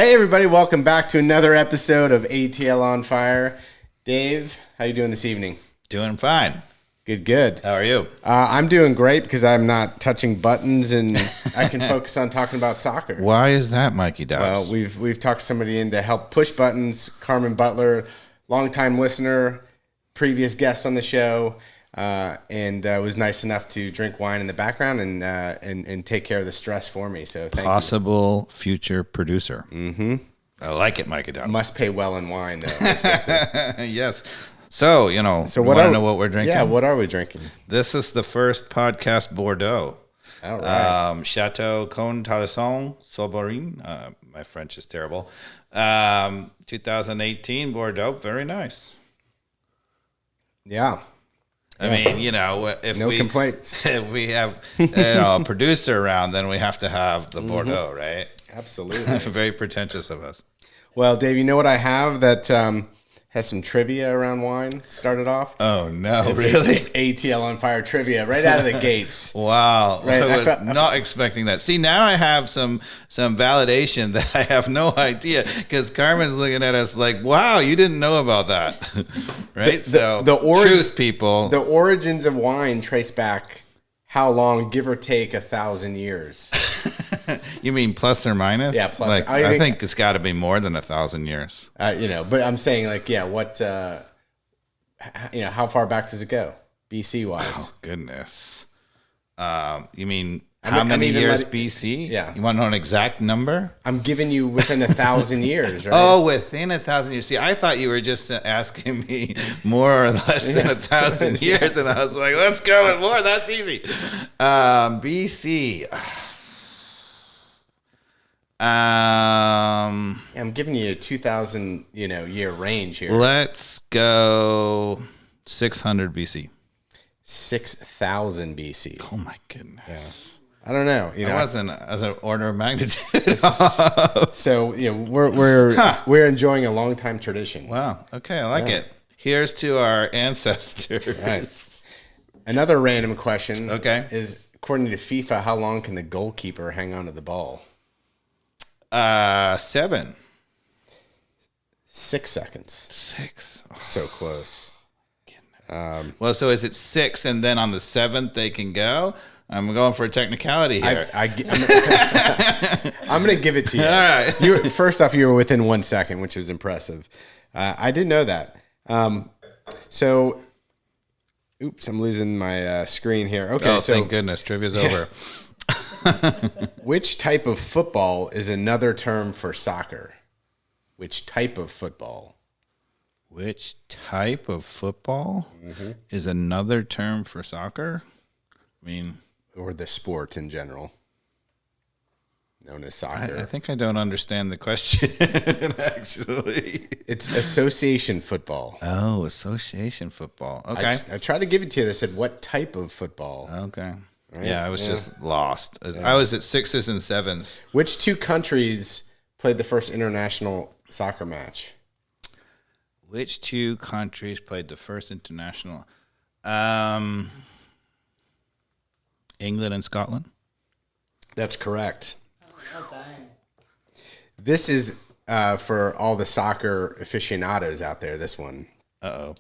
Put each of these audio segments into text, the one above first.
Hey everybody, welcome back to another episode of ATL On Fire. Dave, how you doing this evening? Doing fine. Good. How are you? I'm doing great because I'm not touching buttons and I can focus on talking about soccer. Why is that, Mikey Dobbs? Well, we've talked somebody in to help push buttons. Carmen Butler, longtime listener, previous guest on the show, and was nice enough to drink wine in the background and take care of the stress for me. So thank Possible future producer. Mm-hmm. I like it, Mikey Dobbs. you. Must pay well in wine, though. Yes. So, you know, know what we're drinking? Yeah, what are we drinking? This is the first podcast Bordeaux. All right. Chateau Cône Talasson Soberin. My French is terrible. 2018 Bordeaux. Very nice. Yeah. I mean, you know, No complaints. If we have a producer around, then we have to have the Bordeaux, right? Absolutely. Very pretentious of us. Well, Dave, you know what I have that has some trivia around wine started off? Oh, no, It's really? ATL On Fire trivia right out of the gates. Wow. Right, I was not expecting that. See, now I have some validation that I have no idea because Carmen's looking at us like, wow, you didn't know about that. Right? Truth, people. The origins of wine trace back how long, give or take 1,000 years. You mean plus or minus? Yeah, plus. Like, I think it's got to be more than 1,000 years. But I'm saying, like, yeah, what, how far back does it go, BC wise? Oh, goodness. You mean how many years BC? Yeah. You want to know an exact number? I'm giving you within 1,000 years, right? Oh, within 1,000 years. See, I thought you were just asking me more or less than 1,000 years, and I was like, let's go with more. That's easy. BC. I'm giving you a 2,000, year range here. Let's go 600 BC. 6,000 BC. Oh my goodness. Yeah. I don't know. I wasn't as an order of magnitude. So we're enjoying a long time tradition. Wow. Okay, I like it. Here's to our ancestors. Right. Another random question. Okay. Is according to FIFA, how long can the goalkeeper hang on to the ball? 7. 6 seconds. 6. Oh, so close. Well, so is it 6 and then on the 7th they can go? I'm going for a technicality here. I'm going to give it to you. All right. First off, you were within 1 second, which was impressive. I didn't know that. Oops, I'm losing my screen here. Okay, oh, thank goodness. Trivia's over. Which type of football is another term for soccer? Which type of football? Which type of football is another term for soccer? I mean... Or the sport in general, known as soccer. I think I don't understand the question, actually. It's association football. Oh, association football. Okay. I tried to give it to you. They said, what type of football? Okay. Right? Yeah, I was just lost. I was at 6s and 7s. Which two countries played the first international soccer match? Which two countries played the first international? England and Scotland? That's correct. Oh, dang. This is for all the soccer aficionados out there, this one. Uh-oh.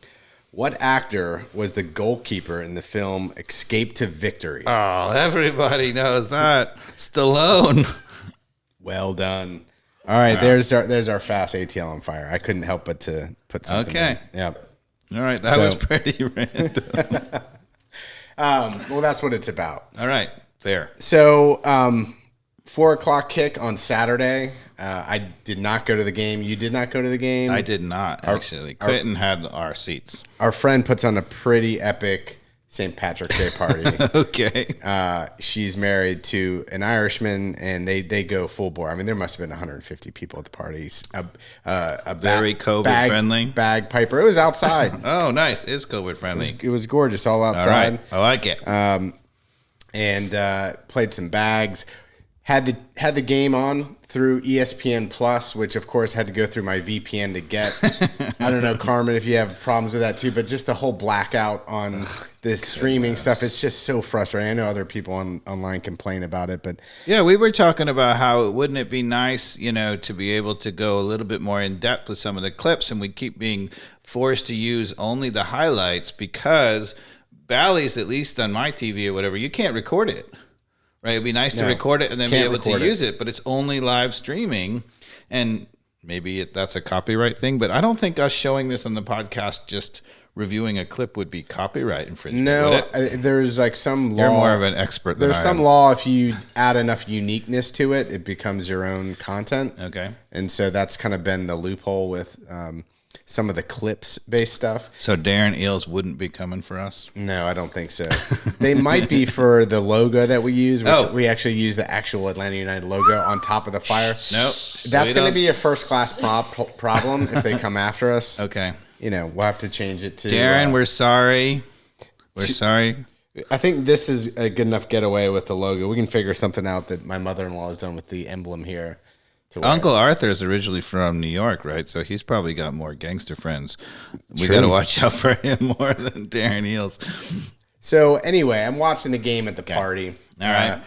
What actor was the goalkeeper in the film Escape to Victory? Oh, everybody knows that. Stallone. Well done. All right, wow. There's our fast ATL on fire. I couldn't help but to put something in. Yeah. All right, that was pretty random. Well, that's what it's about. All right, fair. So, 4:00 kick on Saturday. I did not go to the game. You did not go to the game. I did not, actually. Clinton had our seats. Our friend puts on a pretty epic St. Patrick's Day party. Okay. She's married to an Irishman, and they go full bore. I mean, there must have been 150 people at the parties. A very COVID-friendly bagpiper. It was outside. Oh, nice. It's COVID-friendly. It was gorgeous, all outside. All right. I like it. And played some bags. had the game on through ESPN Plus, which of course had to go through my VPN to get. I don't know, Carmen, if you have problems with that too, but just the whole blackout on this streaming stuff, it's just so frustrating. I know other people online complain about it, but yeah, we were talking about how wouldn't it be nice, to be able to go a little bit more in depth with some of the clips, and we keep being forced to use only the highlights because Bally's, at least on my TV or whatever, you can't record it. Right, it'd be nice to record it and then be able to use it, but it's only live streaming, and maybe that's a copyright thing. But I don't think us showing this on the podcast, just reviewing a clip, would be copyright infringement. No, there's like some law. You're more of an expert than I am. There's some law, if you add enough uniqueness to it, it becomes your own content. Okay, and so that's kind of been the loophole with some of the clips-based stuff. So Darren Eales wouldn't be coming for us? No, I don't think so. They might be for the logo that we use, which we actually use the actual Atlanta United logo on top of the fire. Nope. That's going to be a first-class problem if they come after us. Okay. We'll have to change it to... Darren, we're sorry. We're sorry. I think this is a good enough getaway with the logo. We can figure something out that my mother-in-law has done with the emblem here. Uncle Arthur is originally from New York, right? So he's probably got more gangster friends. We got to watch out for him more than Darren Eales. So anyway, I'm watching the game at the party. All right.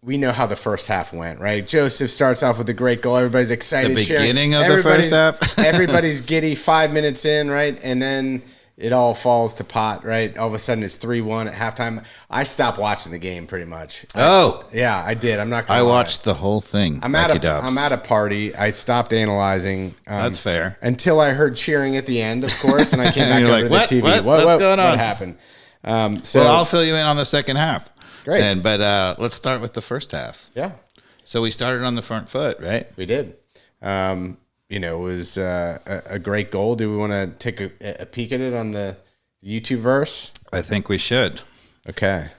We know how the first half went, right? Joseph starts off with a great goal. Everybody's excited. The beginning of the first half. Everybody's giddy 5 minutes in, right? And then it all falls to pot, right? All of a sudden it's 3-1 at halftime. I stopped watching the game pretty much. Yeah, I did. I'm not gonna lie. watched the whole thing. I'm at a party. I stopped analyzing. That's fair. Until I heard cheering at the end, of course, and I came back over to the TV. What's going on? What happened? Well, I'll fill you in on the second half. Great. But let's start with the first half. Yeah. So we started on the front foot, right? We did. It was a great goal. Do we want to take a peek at it on the YouTube verse? I think we should. Okay.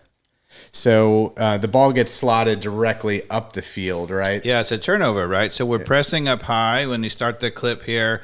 So the ball gets slotted directly up the field, right? Yeah, it's a turnover, right? So we're pressing up high when you start the clip here.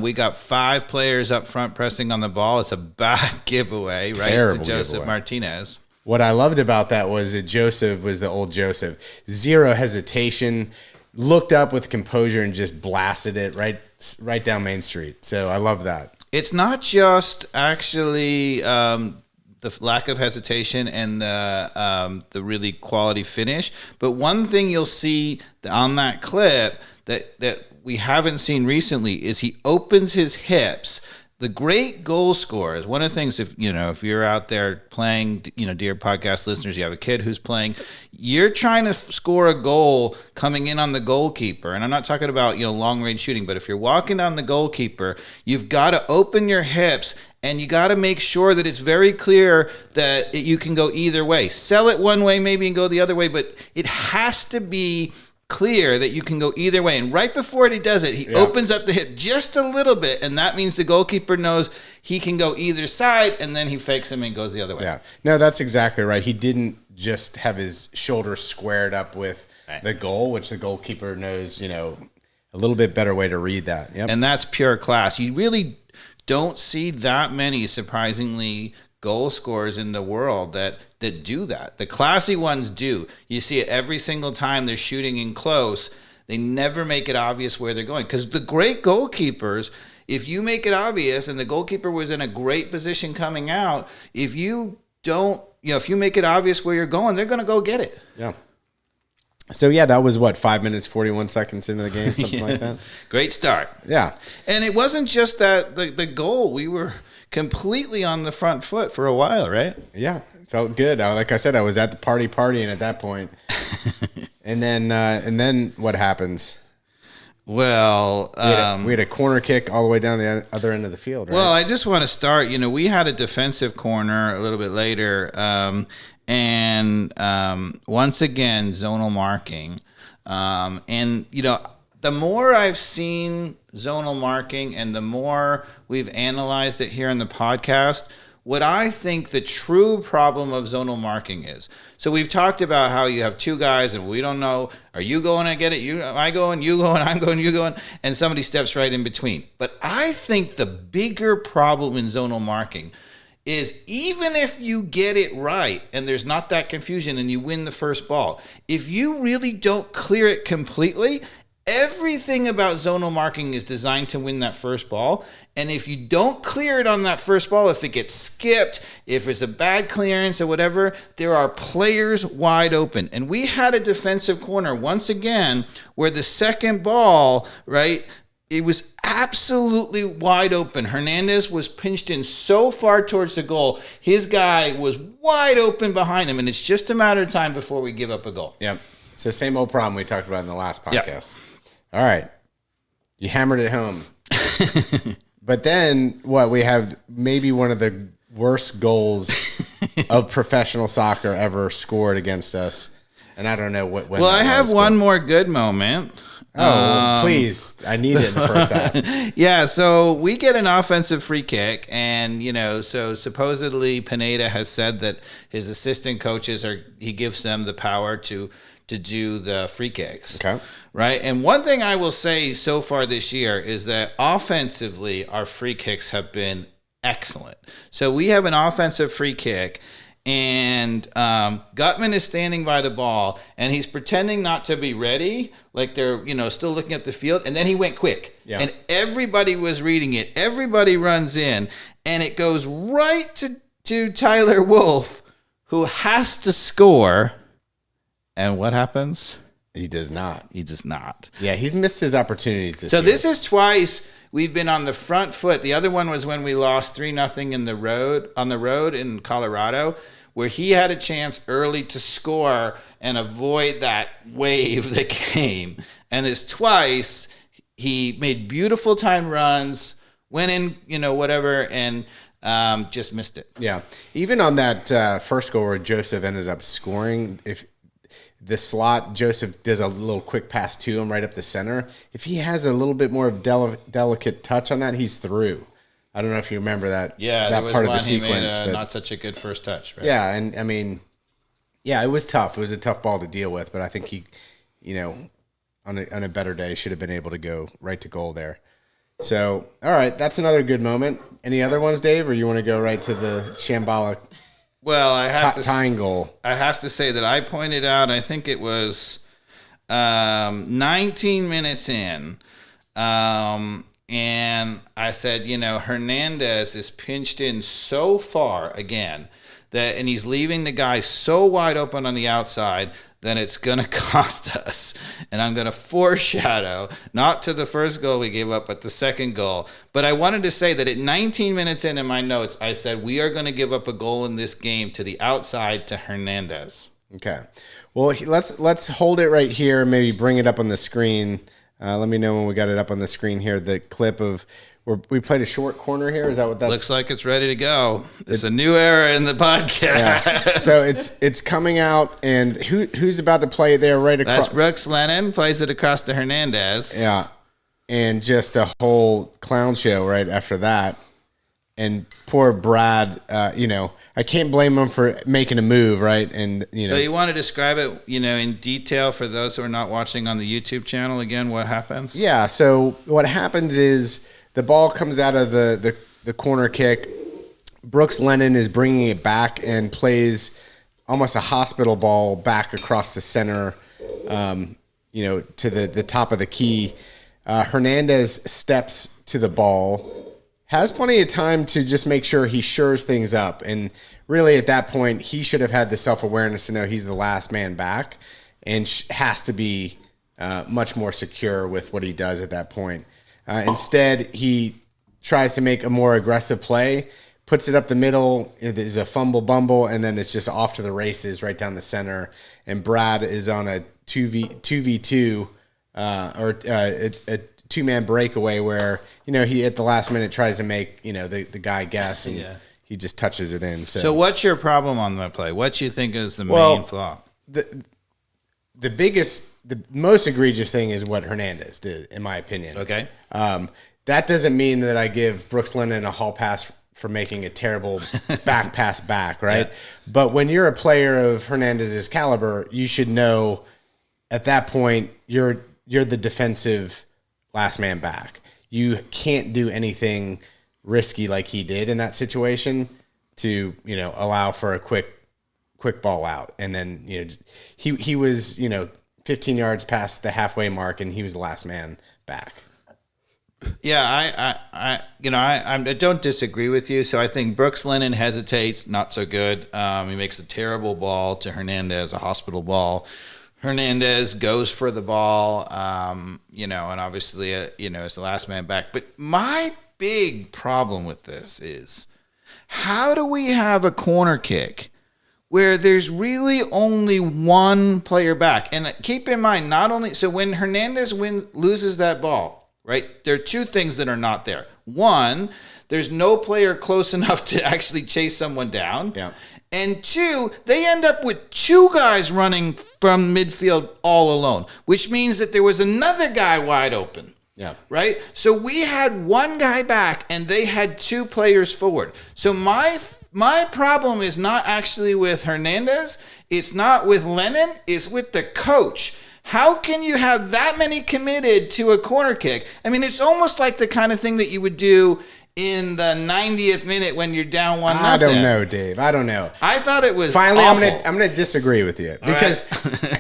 We got 5 players up front pressing on the ball. It's a bad giveaway, right? Terrible to Joseph giveaway. Martinez. What I loved about that was that Joseph was the old Joseph. Zero hesitation. Looked up with composure and just blasted it right down Main Street. So I love that. It's not just actually the lack of hesitation and the really quality finish, but one thing you'll see on that clip that we haven't seen recently is he opens his hips. The great goal scorers, one of the things, if you're out there playing, dear podcast listeners, you have a kid who's playing, you're trying to score a goal coming in on the goalkeeper. And I'm not talking about, long range shooting, but if you're walking on the goalkeeper, you've got to open your hips and you got to make sure that it's very clear that you can go either way. Sell it one way maybe and go the other way, but it has to be clear that you can go either way. And right before he does it, he opens up the hip just a little bit, and that means the goalkeeper knows he can go either side, and then he fakes him and goes the other way. Yeah. No, that's exactly right. He didn't just have his shoulders squared up with the goal, which the goalkeeper knows, a little bit better way to read that. Yep. And that's pure class. You really don't see that many, surprisingly, goal scorers in the world that do that. The classy ones do. You see it every single time they're shooting in close. They never make it obvious where they're going. Because the great goalkeepers, if you make it obvious and the goalkeeper was in a great position coming out, if you don't, if you make it obvious where you're going, they're going to go get it. Yeah. So, that was 5 minutes, 41 seconds into the game, something like that? Great start. Yeah. And it wasn't just that the goal. We were completely on the front foot for a while, right? Yeah. Felt good. Like I said, I was at the partying at that point. and then what happens? Well, we had a corner kick all the way down the other end of the field, right? Well, I just want to start, we had a defensive corner a little bit later, and once again, zonal marking. And, the more I've seen zonal marking and the more we've analyzed it here in the podcast, what I think the true problem of zonal marking is. So we've talked about how you have 2 guys and we don't know, are you going to get it? I going, you going, I'm going, you going, and somebody steps right in between. But I think the bigger problem in zonal marking is even if you get it right and there's not that confusion and you win the first ball, if you really don't clear it completely, everything about zonal marking is designed to win that first ball. And if you don't clear it on that first ball, if it gets skipped, if it's a bad clearance or whatever, there are players wide open. And we had a defensive corner once again where the second ball, right, it was absolutely wide open. Hernandez was pinched in so far towards the goal. His guy was wide open behind him, and it's just a matter of time before we give up a goal. Yep. So same old problem we talked about in the last podcast. Yep. All right. You hammered it home. But then what, we have maybe one of the worst goals of professional soccer ever scored against us. And I don't know when. Well, I have one more good moment. Oh, please. I need it in the first half. Yeah, so we get an offensive free kick, and, so supposedly Pineda has said that his assistant coaches he gives them the power to do the free kicks. Okay. Right? And one thing I will say so far this year is that offensively, our free kicks have been excellent. So we have an offensive free kick, and Gutman is standing by the ball, and he's pretending not to be ready, like they're still looking at the field, and then he went quick. Yeah. And everybody was reading it. Everybody runs in, and it goes right to Tyler Wolff, who has to score. And what happens? He does not. He does not. Yeah, he's missed his opportunities this So year. this is twice we've been on the front foot. The other one was when we lost 3-0 on the road in Colorado, where he had a chance early to score and avoid that wave that came. And this twice, he made beautiful time runs, went in, whatever, and just missed it. Yeah. Even on that first goal where Joseph ended up scoring, if the slot, Joseph does a little quick pass to him right up the center. If he has a little bit more of delicate touch on that, he's through. I don't know if you remember that. Yeah, that part of the sequence. He made not such a good first touch. Right? Yeah, and I mean, yeah, it was tough. It was a tough ball to deal with, but I think he, on a better day, should have been able to go right to goal there. So, all right, that's another good moment. Any other ones, Dave, or you want to go right to the Shambhala? Well, I have tying goal. I have to say that I pointed out, I think it was 19 minutes in, and I said, Hernandez is pinched in so far again and he's leaving the guy so wide open on the outside that it's going to cost us. And I'm going to foreshadow, not to the first goal we gave up, but the second goal. But I wanted to say that at 19 minutes in my notes, I said, we are going to give up a goal in this game to the outside to Hernandez. Okay. Well, let's hold it right here. Maybe bring it up on the screen. Let me know when we got it up on the screen here. The clip of where we played a short corner here. Is that what that looks like? It's ready to go. It's a new era in the podcast. Yeah. So it's coming out, and who's about to play it there right across? That's Brooks Lennon plays it across to Hernandez. Yeah, and just a whole clown show right after that. And poor Brad, I can't blame him for making a move, right? And So you want to describe it, in detail for those who are not watching on the YouTube channel again? What happens? Yeah. So what happens is the ball comes out of the corner kick. Brooks Lennon is bringing it back and plays almost a hospital ball back across the center, to the top of the key. Hernandez steps to the ball. Has plenty of time to just make sure he shores things up. And really at that point, he should have had the self-awareness to know he's the last man back and has to be much more secure with what he does at that point. Instead, he tries to make a more aggressive play, puts it up the middle. There's a fumble bumble, and then it's just off to the races right down the center. And Brad is on a 2v2 or a two-man breakaway where, he at the last minute tries to make, the guy guess, and he just touches it in. So what's your problem on that play? What do you think is the main flaw? The most egregious thing is what Hernandez did, in my opinion. Okay. That doesn't mean that I give Brooks Lennon a hall pass for making a terrible back pass back, right? Yeah. But when you're a player of Hernandez's caliber, you should know at that point you're the defensive last man back. You can't do anything risky like he did in that situation. to, allow for a quick ball out. And then, he was, 15 yards past the halfway mark, and he was the last man back. Yeah, I don't disagree with you. So I think Brooks Lennon hesitates, not so good. He makes a terrible ball to Hernandez, a hospital ball. Hernandez goes for the ball, and obviously, is the last man back. But my big problem with this is, how do we have a corner kick where there's really only one player back? And keep in mind, so when Hernandez loses that ball, right, there are two things that are not there. One, there's no player close enough to actually chase someone down. Yeah. And two, they end up with two guys running from midfield all alone, which means that there was another guy wide open. Yeah. Right? So we had one guy back and they had two players forward. So my problem is not actually with Hernandez. It's not with Lennon. It's with the coach. How can you have that many committed to a corner kick? I mean, it's almost like the kind of thing that you would do in the 90th minute when you're down 1-0. I don't know, Dave. I don't know. I thought it was finally awful. I'm gonna disagree with you, because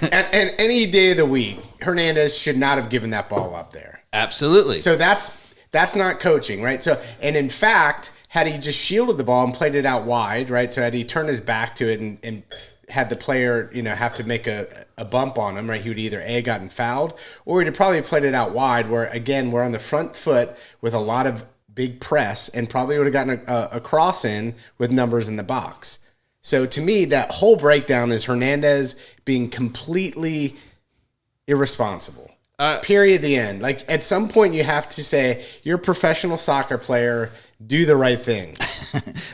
at any day of the week, Hernandez should not have given that ball up there. Absolutely. So that's not coaching, right? So, and in fact, had he just shielded the ball and played it out wide, right? So had he turned his back to it and had the player, have to make a bump on him, right? He would either gotten fouled, or he'd have probably played it out wide, where again we're on the front foot with a lot of big press, and probably would have gotten a cross in with numbers in the box. So to me, that whole breakdown is Hernandez being completely irresponsible. Period. The end. Like, at some point you have to say, you're a professional soccer player, do the right thing.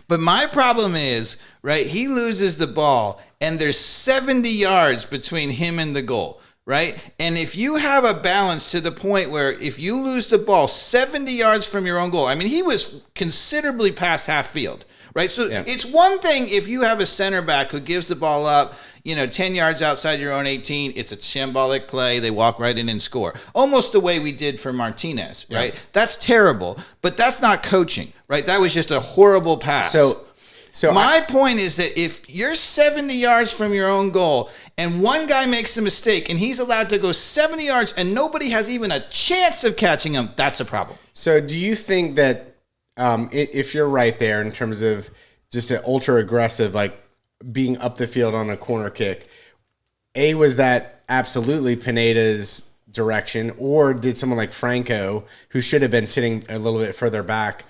But my problem is, right, he loses the ball and there's 70 yards between him and the goal. Right? And if you have a balance to the point where if you lose the ball 70 yards from your own goal, I mean, he was considerably past half field, right? So It's one thing if you have a center back who gives the ball up, 10 yards outside your own 18, it's a shambolic play, they walk right in and score. Almost the way we did for Martinez, right? Yeah. That's terrible, but that's not coaching, right? That was just a horrible pass. So my point is that if you're 70 yards from your own goal and one guy makes a mistake and he's allowed to go 70 yards and nobody has even a chance of catching him, that's a problem. So do you think that if you're right there in terms of just an ultra aggressive, like being up the field on a corner kick, was that absolutely Pineda's direction, or did someone like Franco, who should have been sitting a little bit further back,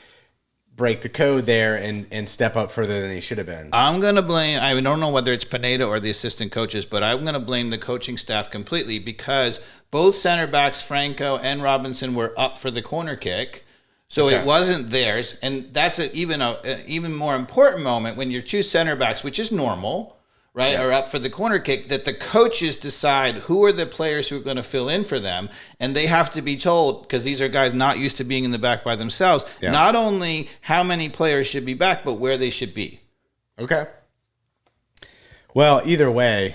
break the code there and step up further than he should have been? I'm going to blame, I don't know whether it's Pineda or the assistant coaches, but I'm going to blame the coaching staff completely, because both center backs, Franco and Robinson, were up for the corner kick. So It wasn't theirs. And that's an even more important moment when your two center backs, which is normal, right, are up for the corner kick, that the coaches decide who are the players who are going to fill in for them. And they have to be told, because these are guys not used to being in the back by themselves, not only how many players should be back, but where they should be. Okay. Well, either way,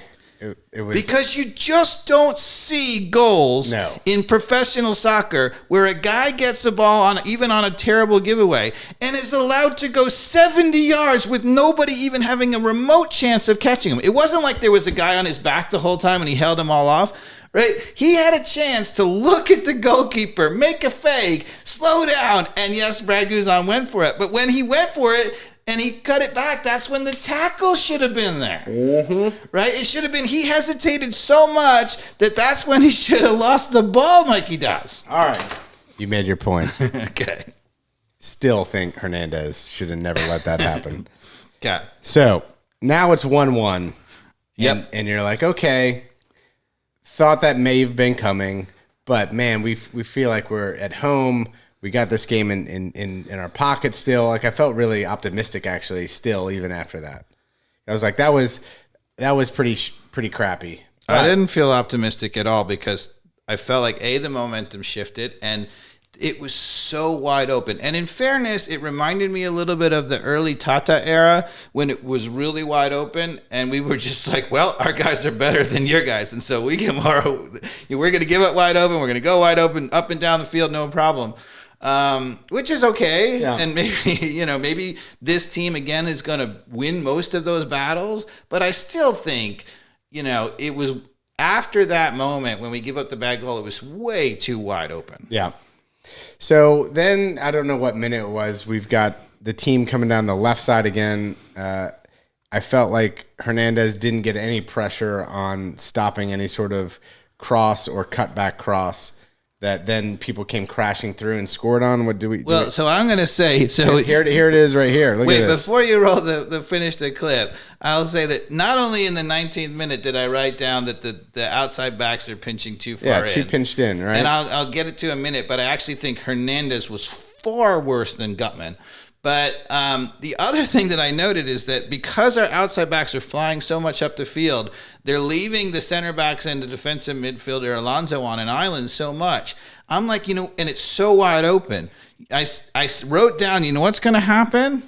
it was... Because you just don't see goals in professional soccer where a guy gets the ball even on a terrible giveaway and is allowed to go 70 yards with nobody even having a remote chance of catching him. It wasn't like there was a guy on his back the whole time and he held them all off. Right? He had a chance to look at the goalkeeper, make a fake, slow down, and yes, Brad Guzan went for it. But when he went for it, and he cut it back, that's when the tackle should have been there. Mm-hmm. Right? It should have been, he hesitated so much that's when he should have lost the ball like he does. All right. You made your point. Okay. Still think Hernandez should have never let that happen. Okay. So now it's 1-1. Yep. And you're like, okay, thought that may have been coming, but man, we feel like we're at home. We got this game in our pocket still. Like, I felt really optimistic, actually, still, even after that. I was like, that was pretty crappy. But I didn't feel optimistic at all, because I felt like, the momentum shifted, and it was so wide open. And in fairness, it reminded me a little bit of the early Tata era, when it was really wide open, and we were just like, well, our guys are better than your guys, and so we get more. We're going to give it wide open. We're going to go wide open, up and down the field, no problem. which is okay. Yeah. And maybe, maybe this team again is going to win most of those battles. But I still think, it was after that moment when we give up the bad goal, it was way too wide open. Yeah. So then I don't know what minute it was. We've got the team coming down the left side again. I felt like Hernandez didn't get any pressure on stopping any sort of cross or cutback cross that then people came crashing through and scored on. What do we? So I'm going to say, here it is right here. Look at this. Before you roll finish the clip, I'll say that not only in the 19th minute did I write down that the outside backs are pinching too far in. Yeah, too pinched in, right? And I'll get it to a minute, but I actually think Hernandez was far worse than Gutman. But the other thing that I noted is that because our outside backs are flying so much up the field, they're leaving the center backs and the defensive midfielder Alonso on an island so much. I'm like, and it's so wide open. I wrote down, what's going to happen?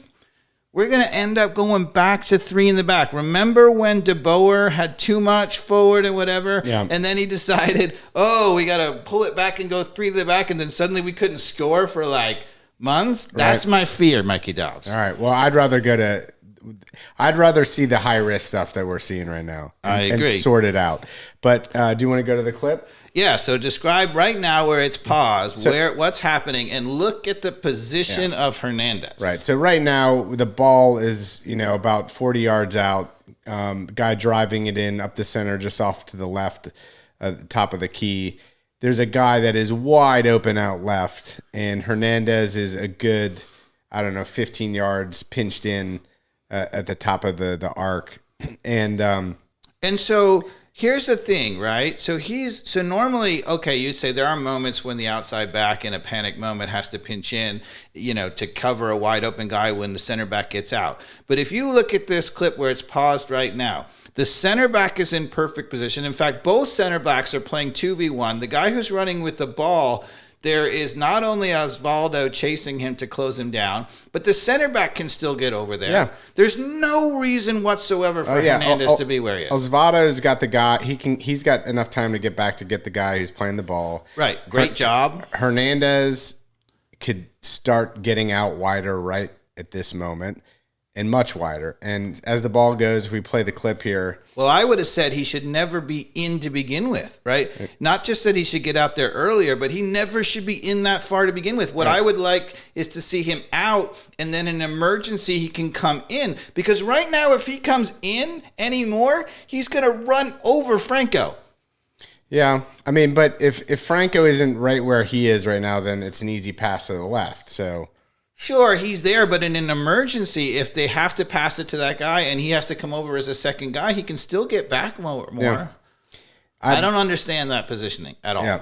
We're going to end up going back to 3 in the back. Remember when De Boer had too much forward and whatever? Yeah. And then he decided, we got to pull it back and go 3 to the back. And then suddenly we couldn't score for months. That's my fear, Mikey Dobbs. All right. Well, I'd rather see the high risk stuff that we're seeing right now. I agree. And sort it out. But do you want to go to the clip? Yeah. So describe right now where it's paused, what's happening, and look at the position of Hernandez. Right. So right now the ball is about 40 yards out. Guy driving it in up the center, just off to the left, top of the key. There's a guy that is wide open out left, and Hernandez is a good, 15 yards pinched in at the top of the arc. And so here's the thing, right? So normally, okay, you say there are moments when the outside back in a panic moment has to pinch in, to cover a wide open guy when the center back gets out. But if you look at this clip where it's paused right now, the center back is in perfect position. In fact, both center backs are playing 2v1. The guy who's running with the ball, there is not only Osvaldo chasing him to close him down, but the center back can still get over there. Yeah. There's no reason whatsoever for Hernandez to be where he is. Osvaldo's got the guy. He's got enough time to get back to get the guy who's playing the ball. Right. Great job. Hernandez could start getting out wider right at this moment. And much wider. And as the ball goes, if we play the clip here. Well, I would have said he should never be in to begin with, right? Not just that he should get out there earlier, but he never should be in that far to begin with. What I would like is to see him out, and then in an emergency, he can come in. Because right now, if he comes in anymore, he's going to run over Franco. Yeah. But if Franco isn't right where he is right now, then it's an easy pass to the left. So... Sure, he's there, but in an emergency, if they have to pass it to that guy and he has to come over as a second guy, he can still get back more. Yeah. I don't understand that positioning at all. Yeah.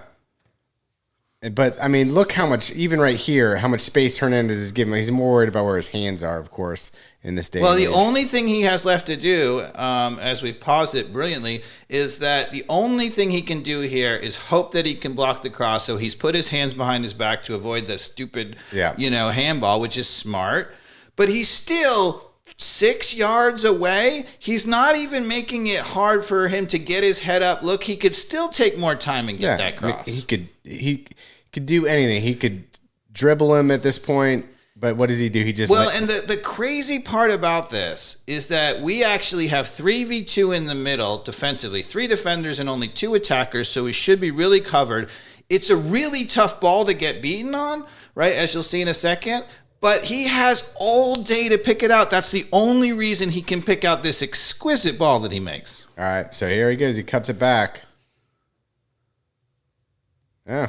But, look how much, even right here, how much space Hernandez is given. He's more worried about where his hands are, of course, in this day. Well, the only thing he has left to do, as we've paused it brilliantly, is that the only thing he can do here is hope that he can block the cross. So he's put his hands behind his back to avoid the stupid, handball, which is smart. But he's still 6 yards away. He's not even making it hard for him to get his head up. Look, he could still take more time and get that cross. He could do anything. He could dribble him at this point, but what does he do? He just and the crazy part about this is that we actually have 3v2 in the middle defensively, 3 defenders and only 2 attackers, so we should be really covered. It's a really tough ball to get beaten on, right? As you'll see in a second. But he has all day to pick it out. That's the only reason he can pick out this exquisite ball that he makes. All right, so here he goes. He cuts it back. Yeah.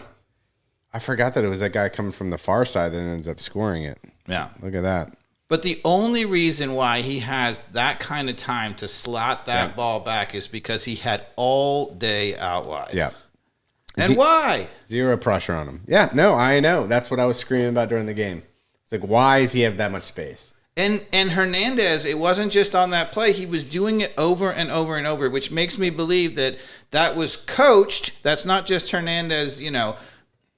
I forgot that it was that guy coming from the far side that ends up scoring it. Yeah. Look at that. But the only reason why he has that kind of time to slot that ball back is because he had all day out wide. Yeah. And why? Zero pressure on him. Yeah, no, I know. That's what I was screaming about during the game. It's like, why does he have that much space? And Hernandez, it wasn't just on that play. He was doing it over and over and over, which makes me believe that was coached. That's not just Hernandez,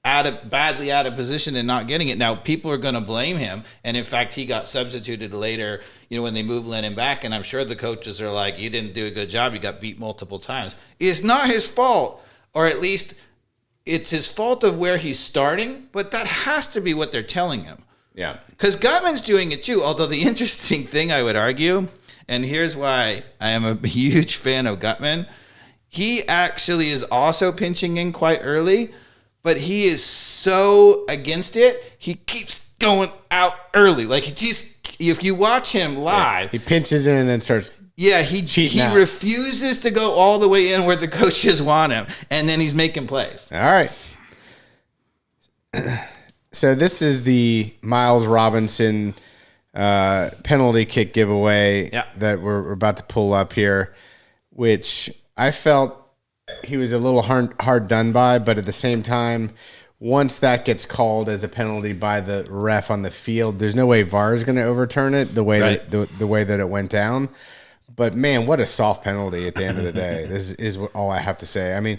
badly out of position and not getting it. Now, people are going to blame him. And in fact, he got substituted later, when they moved Lennon back. And I'm sure the coaches are like, you didn't do a good job. You got beat multiple times. It's not his fault. Or at least it's his fault of where he's starting, but that has to be what they're telling him. Yeah. Because Gutman's doing it too. Although the interesting thing I would argue, and here's why I am a huge fan of Gutman, he actually is also pinching in quite early, but he is so against it, he keeps going out early. Like, if you watch him live, he pinches in and then starts. Yeah, he refuses to go all the way in where the coaches want him, and then he's making plays. All right. So this is the Miles Robinson penalty kick giveaway that we're about to pull up here, which I felt he was a little hard done by, but at the same time, once that gets called as a penalty by the ref on the field, there's no way VAR is going to overturn it the way the way that it went down. But man, what a soft penalty at the end of the day. This is all I have to say. I mean,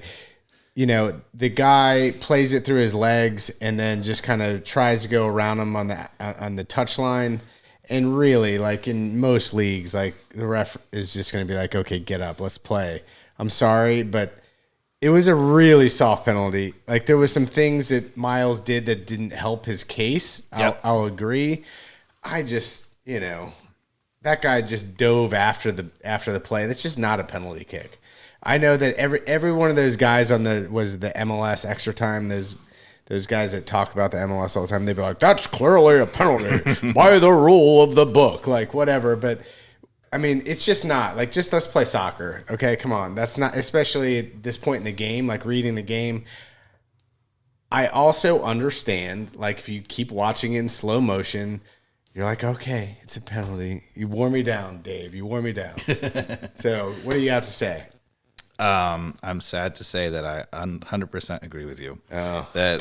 the guy plays it through his legs and then just kind of tries to go around him on the touch line. And really, like in most leagues, like the ref is just going to be like, okay, get up, let's play. I'm sorry, but it was a really soft penalty. Like there was some things that Miles did that didn't help his case. Yep. I'll agree. I just, that guy just dove after the play. That's just not a penalty kick. I know that every one of those guys on the MLS extra time, those guys that talk about the MLS all the time, they'd be like, that's clearly a penalty by the rule of the book, like whatever. But I mean, it's just not. Like, just let's play soccer. Okay, come on. That's not, especially at this point in the game, like reading the game. I also understand, like, if you keep watching in slow motion, you're like, okay, it's a penalty. You wore me down, Dave. You wore me down. So what do you have to say? I'm sad to say that I 100% agree with you. Oh, damn.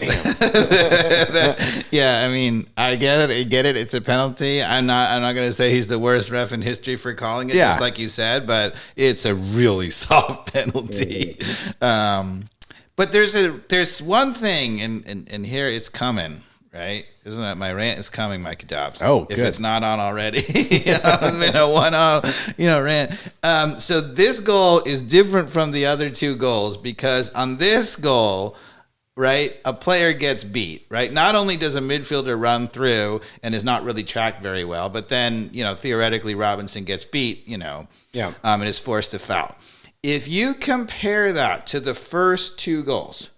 Yeah, I mean, I get it. It's a penalty. I'm not going to say he's the worst ref in history for calling it, just like you said, but it's a really soft penalty. But there's one thing, and here it's coming. Right? Isn't that my rant is coming, Mikey Dobbs? Oh, if good. It's not on already. It's been a 1-0, rant. So this goal is different from the other two goals because on this goal, right, a player gets beat, right? Not only does a midfielder run through and is not really tracked very well, but then, theoretically Robinson gets beat, and is forced to foul. If you compare that to the first two goals,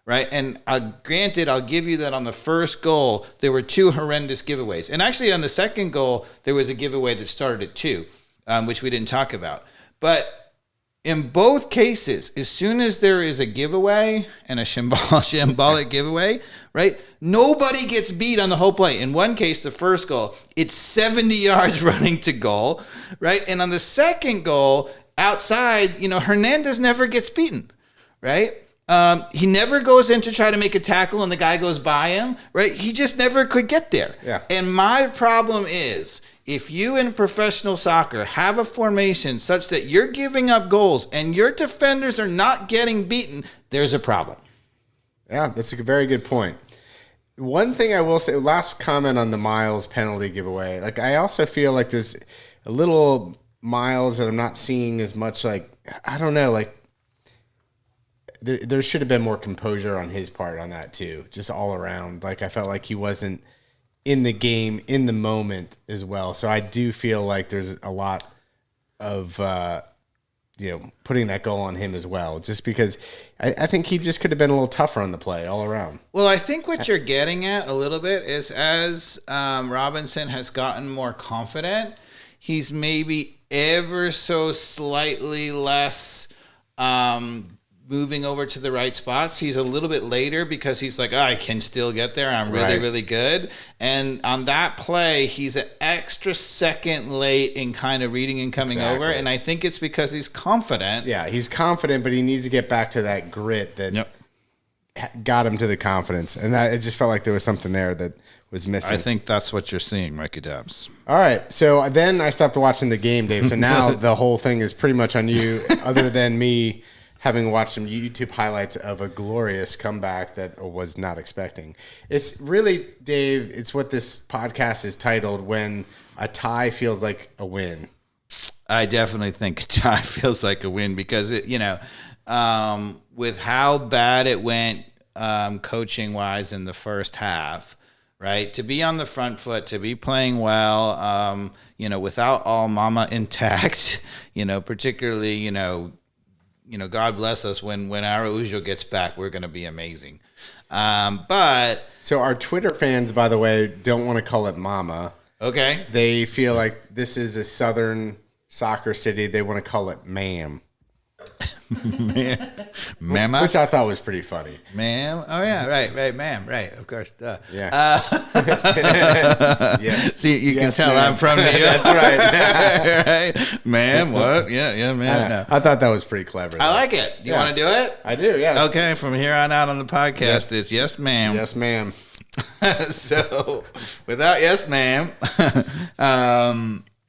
right. And granted, I'll give you that on the first goal, there were two horrendous giveaways. And actually on the second goal, there was a giveaway that started at 2, which we didn't talk about. But in both cases, as soon as there is a giveaway and a shambolic giveaway, right, nobody gets beat on the whole play. In one case, the first goal, it's 70 yards running to goal, right? And on the second goal, outside, Hernandez never gets beaten, right? He never goes in to try to make a tackle and the guy goes by him, right? He just never could get there. Yeah. And my problem is, if you in professional soccer have a formation such that you're giving up goals and your defenders are not getting beaten, there's a problem. Yeah, that's a very good point. One thing I will say, last comment on the Miles penalty giveaway, like I also feel like there's a little Miles that I'm not seeing as much, like, I don't know, like, there should have been more composure on his part on that too, just all around. Like I felt like he wasn't in the game, in the moment as well. So I do feel like there's a lot of, putting that goal on him as well, just because I think he just could have been a little tougher on the play all around. Well, I think what you're getting at a little bit is as Robinson has gotten more confident, he's maybe ever so slightly less moving over to the right spots. He's a little bit later because he's like, I can still get there. I'm really, really good. And on that play, he's an extra second late in kind of reading and coming over. And I think it's because he's confident. Yeah, he's confident, but he needs to get back to that grit that got him to the confidence. And that it just felt like there was something there that was missing. I think that's what you're seeing, Mikey Dabbs. All right. So then I stopped watching the game, Dave. So now the whole thing is pretty much on you, other than me having watched some YouTube highlights of a glorious comeback that I was not expecting. It's really, Dave, it's what this podcast is titled, When a Tie Feels Like a Win. I definitely think a tie feels like a win because, with how bad it went coaching wise in the first half, right? To be on the front foot, to be playing well, without all mama intact, particularly, God bless us when Araujo gets back, we're going to be amazing. But so our Twitter fans, by the way, don't want to call it mama. Okay. They feel like this is a southern soccer city. They want to call it ma'am. Mama? Which I thought was pretty funny. Ma'am? Oh, yeah, right, ma'am, right, of course, duh. Yeah. Yeah. See, you can tell ma'am. I'm from New York. That's right. Right? Ma'am, what? Yeah, ma'am. No. I thought that was pretty clever. I like it. You want to do it? I do, yeah. Okay, from here on out on the podcast, it's yes, ma'am. Yes, ma'am. So, without yes, ma'am.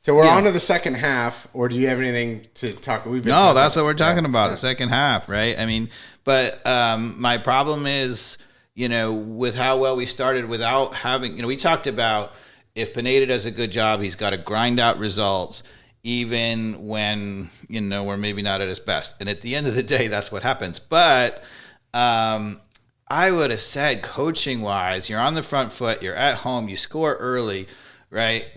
So we're on to the second half, or do you have anything to talk? No, that's what we're talking about, the second half, right? I mean, but my problem is, with how well we started without having, we talked about if Pineda does a good job, he's got to grind out results, even when, we're maybe not at his best. And at the end of the day, that's what happens. But I would have said, coaching-wise, you're on the front foot, you're at home, you score early, right?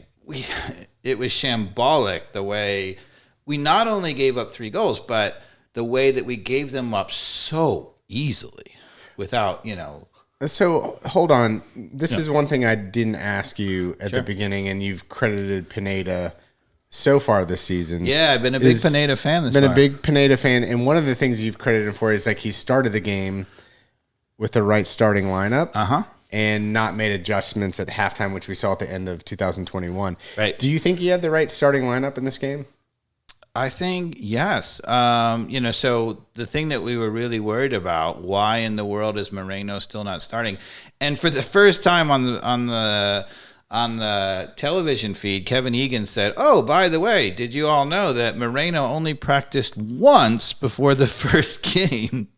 It was shambolic the way we not only gave up 3 goals, but the way that we gave them up so easily without, So hold on. This is one thing I didn't ask you at the beginning, and you've credited Pineda so far this season. Yeah, I've been a big Pineda fan this far. Been a big Pineda fan, and one of the things you've credited him for is like he started the game with the right starting lineup. And not made adjustments at halftime, which we saw at the end of 2021. Right. Do you think he had the right starting lineup in this game? I think yes. So the thing that we were really worried about, why in the world is Moreno still not starting? And for the first time on the television feed, Kevin Egan said, "Oh, by the way, did you all know that Moreno only practiced once before the first game?"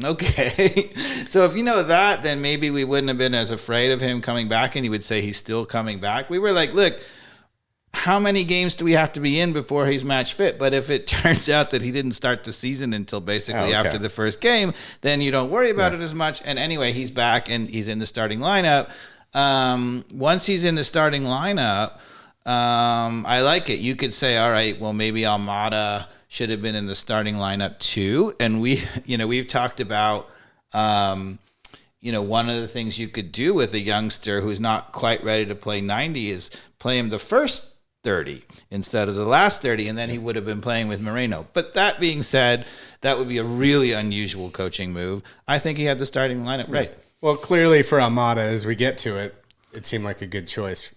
Okay. So if you know that, then maybe we wouldn't have been as afraid of him coming back, and he would say he's still coming back. We were like, look, how many games do we have to be in before he's match fit? But if it turns out that he didn't start the season until basically after the first game, then you don't worry about it as much. And anyway, he's back and he's in the starting lineup. Once he's in the starting lineup, I like it. You could say, all right, well, maybe Almada should have been in the starting lineup too. And we've talked about, one of the things you could do with a youngster who's not quite ready to play 90 is play him the first 30 instead of the last 30, and then he would have been playing with Moreno. But that being said, that would be a really unusual coaching move. I think he had the starting lineup right. Well, clearly for Almada, as we get to it, it seemed like a good choice.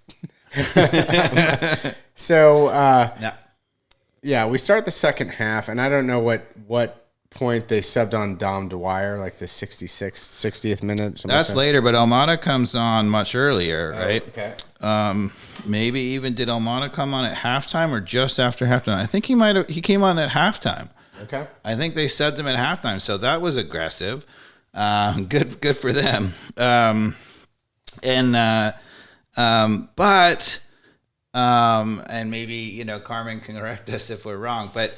Yeah, we start the second half, and I don't know what point they subbed on Dom Dwyer, like the 60th minute. That's later, but Almada comes on much earlier, right? Okay. Maybe even did Almada come on at halftime or just after halftime? I think he came on at halftime. Okay. I think they subbed him at halftime, so that was aggressive. Good for them. And maybe, Carmen can correct us if we're wrong, but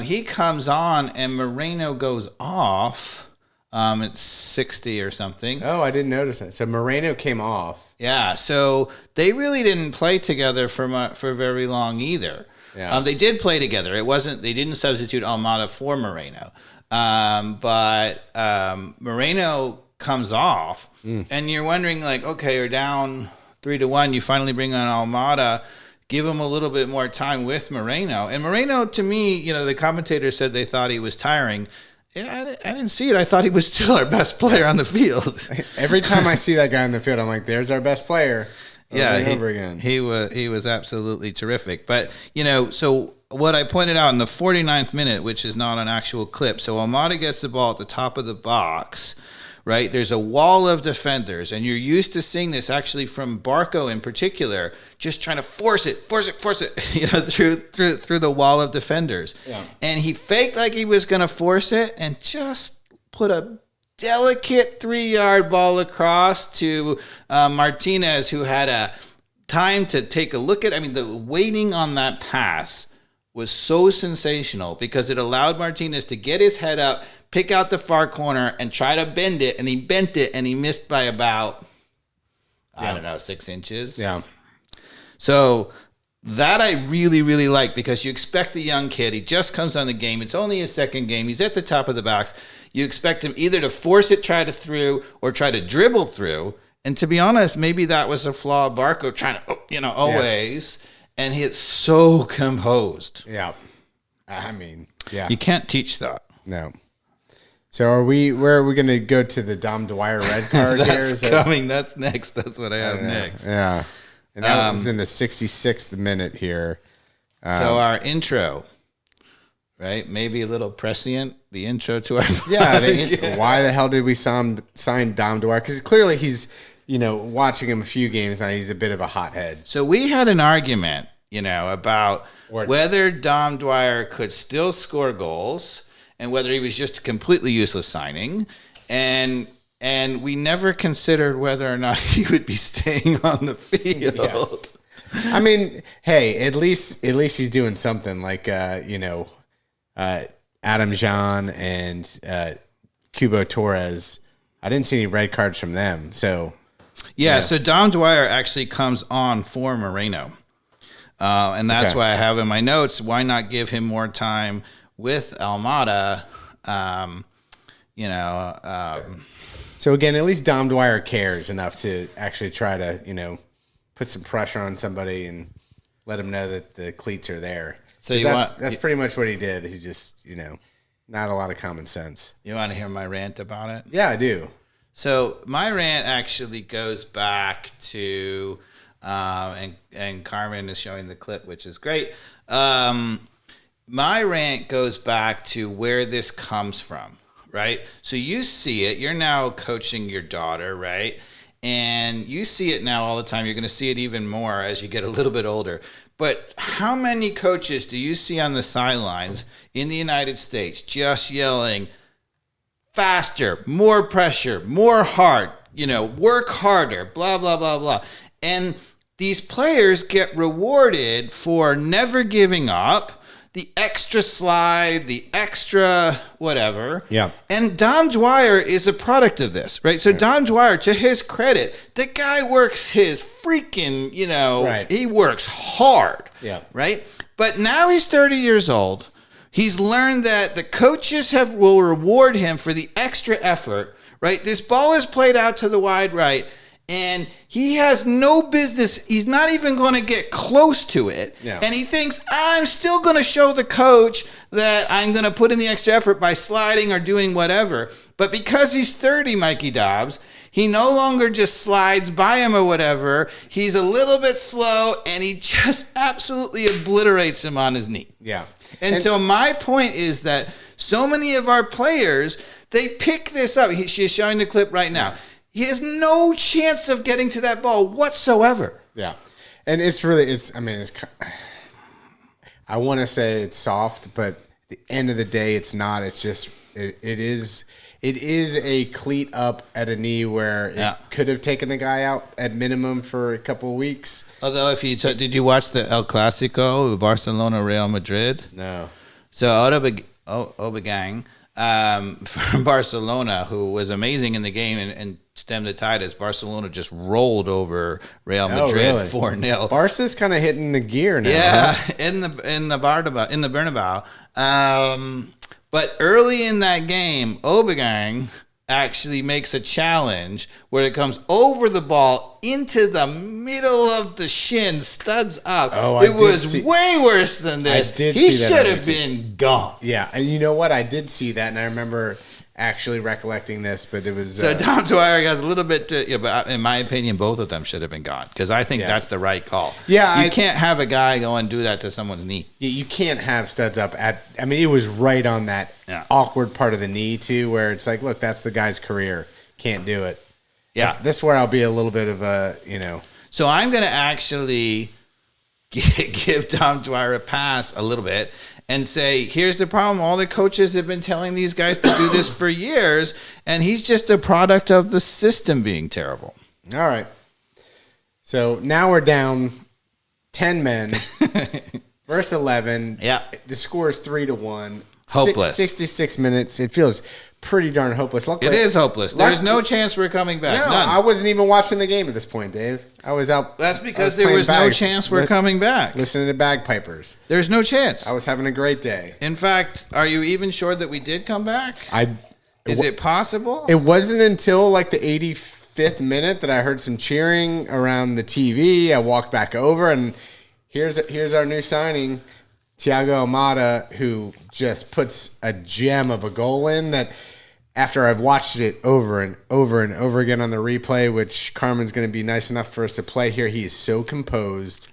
he comes on and Moreno goes off at 60 or something. Oh, I didn't notice that. So Moreno came off. Yeah, so they really didn't play together for very long either. Yeah. They did play together. They didn't substitute Almada for Moreno. But Moreno comes off and you're wondering like, okay, you're down 3-1. You finally bring on Almada, give him a little bit more time with Moreno. And Moreno, to me, the commentator said they thought he was tiring. Yeah, I didn't see it. I thought he was still our best player on the field. Every time I see that guy on the field, I'm like, there's our best player. Over again. He was absolutely terrific. But, so what I pointed out in the 49th minute, which is not an actual clip, so Almada gets the ball at the top of the box, right? There's a wall of defenders, and you're used to seeing this actually from Barco in particular, just trying to force it, through the wall of defenders. Yeah. And he faked like he was going to force it and just put a delicate 3-yard ball across to Martinez, who had a time to take a look at. I mean, the waiting on that pass was so sensational because it allowed Martinez to get his head up, pick out the far corner, and try to bend it. And he bent it, and he missed by about, I don't know, 6 inches. Yeah. So that I really, really like because you expect the young kid. He just comes on the game. It's only his second game. He's at the top of the box. You expect him either to force it, try to through, or try to dribble through. And to be honest, maybe that was a flaw of Barco trying to, always. Yeah. And he's so composed. Yeah. I mean, yeah. You can't teach that. No. So where are we going to go to the Dom Dwyer red card here? That's coming. That's next. That's what I have next. Yeah. And that was in the 66th minute here. So our intro, right? Maybe a little prescient, the intro to our Why the hell did we sign Dom Dwyer? Because clearly he's, watching him a few games now, he's a bit of a hothead. So we had an argument, about whether Dom Dwyer could still score goals and whether he was just a completely useless signing. And we never considered whether or not he would be staying on the field. Yeah. I mean, hey, at least he's doing something like, Adam Jean and Cubo Torres. I didn't see any red cards from them. So, so Dom Dwyer actually comes on for Moreno. And that's why I have in my notes, why not give him more time with Almada, So again, at least Dom Dwyer cares enough to actually try to, put some pressure on somebody and let him know that the cleats are there. So that's pretty much what he did. He just, not a lot of common sense. You want to hear my rant about it? Yeah, I do. So my rant actually goes back to, and Carmen is showing the clip, which is great. My rant goes back to where this comes from. Right? So you see it. You're now coaching your daughter, right? And you see it now all the time. You're going to see it even more as you get a little bit older. But how many coaches do you see on the sidelines in the United States just yelling, faster, more pressure, more heart, work harder, blah, blah, blah, blah. And these players get rewarded for never giving up, the extra slide, the extra whatever. Yeah. And Dom Dwyer is a product of this, right? So Dom Dwyer, to his credit, the guy works his freaking, he works hard. Yeah. Right? But now he's 30 years old. He's learned that the coaches will reward him for the extra effort, right? This ball is played out to the wide right. And he has no business. He's not even going to get close to it. Yeah. And he thinks, I'm still going to show the coach that I'm going to put in the extra effort by sliding or doing whatever. But because he's 30, Mikey Dobbs, he no longer just slides by him or whatever. He's a little bit slow, and he just absolutely obliterates him on his knee. Yeah. And so my point is that so many of our players, they pick this up. She's showing the clip right now. He has no chance of getting to that ball whatsoever. Yeah. And I want to say it's soft, but at the end of the day, it's not. It's just, it is a cleat up at a knee where it could have taken the guy out at minimum for a couple of weeks. Although, did you watch the El Clasico, Barcelona, Real Madrid? No. So Aubameyang, from Barcelona, who was amazing in the game and stemmed the tide as Barcelona just rolled over Real Madrid 4-0. Barca's kind of hitting the gear now. Yeah, huh? in the Bernabeu. But early in that game, Aubameyang actually makes a challenge where it comes over the ball into the middle of the shin, studs up. It was way worse than this. He should have been gone. Yeah, and you know what? I did see that, and I remember actually recollecting this, but it was... So Dom Dwyer has a little bit to... Yeah, but in my opinion, both of them should have been gone, because I think that's the right call. Yeah, you can't have a guy go and do that to someone's knee. Yeah, you can't have studs up at... I mean, it was right on that awkward part of the knee, too, where it's like, look, that's the guy's career. Can't do it. Yeah. That's where I'll be a little bit of a, So I'm going to actually give Dom Dwyer a pass a little bit and say, here's the problem. All the coaches have been telling these guys to do this for years, and he's just a product of the system being terrible. All right. So now we're down 10 men. versus 11. Yeah. The score is 3-1. Hopeless. 66 minutes. It feels pretty darn hopeless. Luckily, it is hopeless. There's no chance we're coming back. No, None. I wasn't even watching the game at this point, Dave. I was out. That's because there was no chance we're coming back. Listening to bagpipers. There's no chance. I was having a great day. In fact, are you even sure that we did come back? Is it possible? It wasn't until like the 85th minute that I heard some cheering around the TV. I walked back over, and here's our new signing, Thiago Almada, who just puts a gem of a goal in that after I've watched it over and over and over again on the replay, which Carmen's going to be nice enough for us to play here. He is so composed.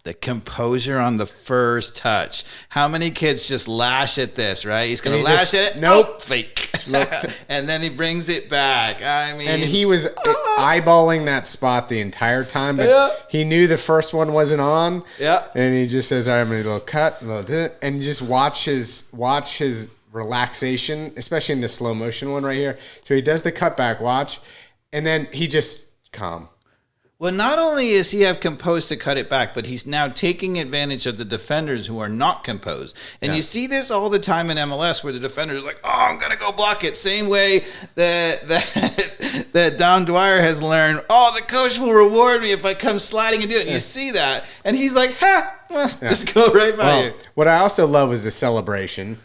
The composure on the first touch. How many kids just lash at this, right? He's going to lash at it. Nope. Oh, fake. And then he brings it back. I mean. And he was eyeballing that spot the entire time, but he knew the first one wasn't on. Yeah. And he just says, all right, I'm going to do a little cut, a little and just watch his relaxation, especially in the slow motion one right here. So he does the cutback watch, and then he just calm. Well, not only is he have composed to cut it back, but he's now taking advantage of the defenders who are not composed. And you see this all the time in MLS where the defenders are like, oh, I'm going to go block it. Same way that Dom Dwyer has learned, oh, the coach will reward me if I come sliding and do it. And you see that. And he's like, just go right by you. What I also love is the celebration.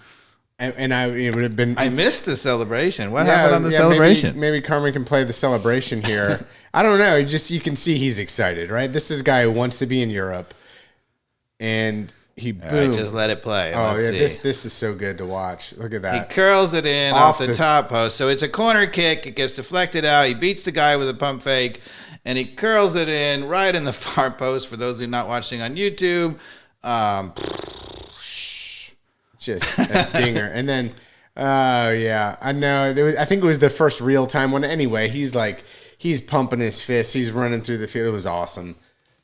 And it would have been. I missed the celebration. What happened on the celebration? Maybe Carmen can play the celebration here. I don't know. You can see he's excited, right? This is a guy who wants to be in Europe, and he boom. Just let it play. Oh yeah, this is so good to watch. Look at that. He curls it in off the top post, so it's a corner kick. It gets deflected out. He beats the guy with a pump fake, and he curls it in right in the far post. For those who are not watching on YouTube. Just a dinger. And then, I know. I think it was the first real time one. Anyway, he's pumping his fists. He's running through the field. It was awesome.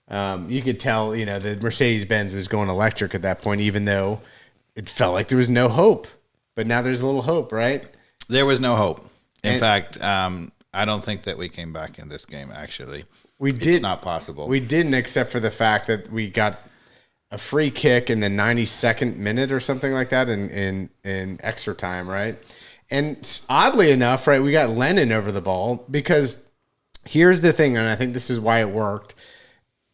You could tell, the Mercedes-Benz was going electric at that point, even though it felt like there was no hope. But now there's a little hope, right? There was no hope. In fact, I don't think that we came back in this game, actually. It's not possible. We didn't, except for the fact that we got a free kick in the 92nd minute or something like that in extra time, right? And oddly enough, right, we got Lennon over the ball because here's the thing, and I think this is why it worked.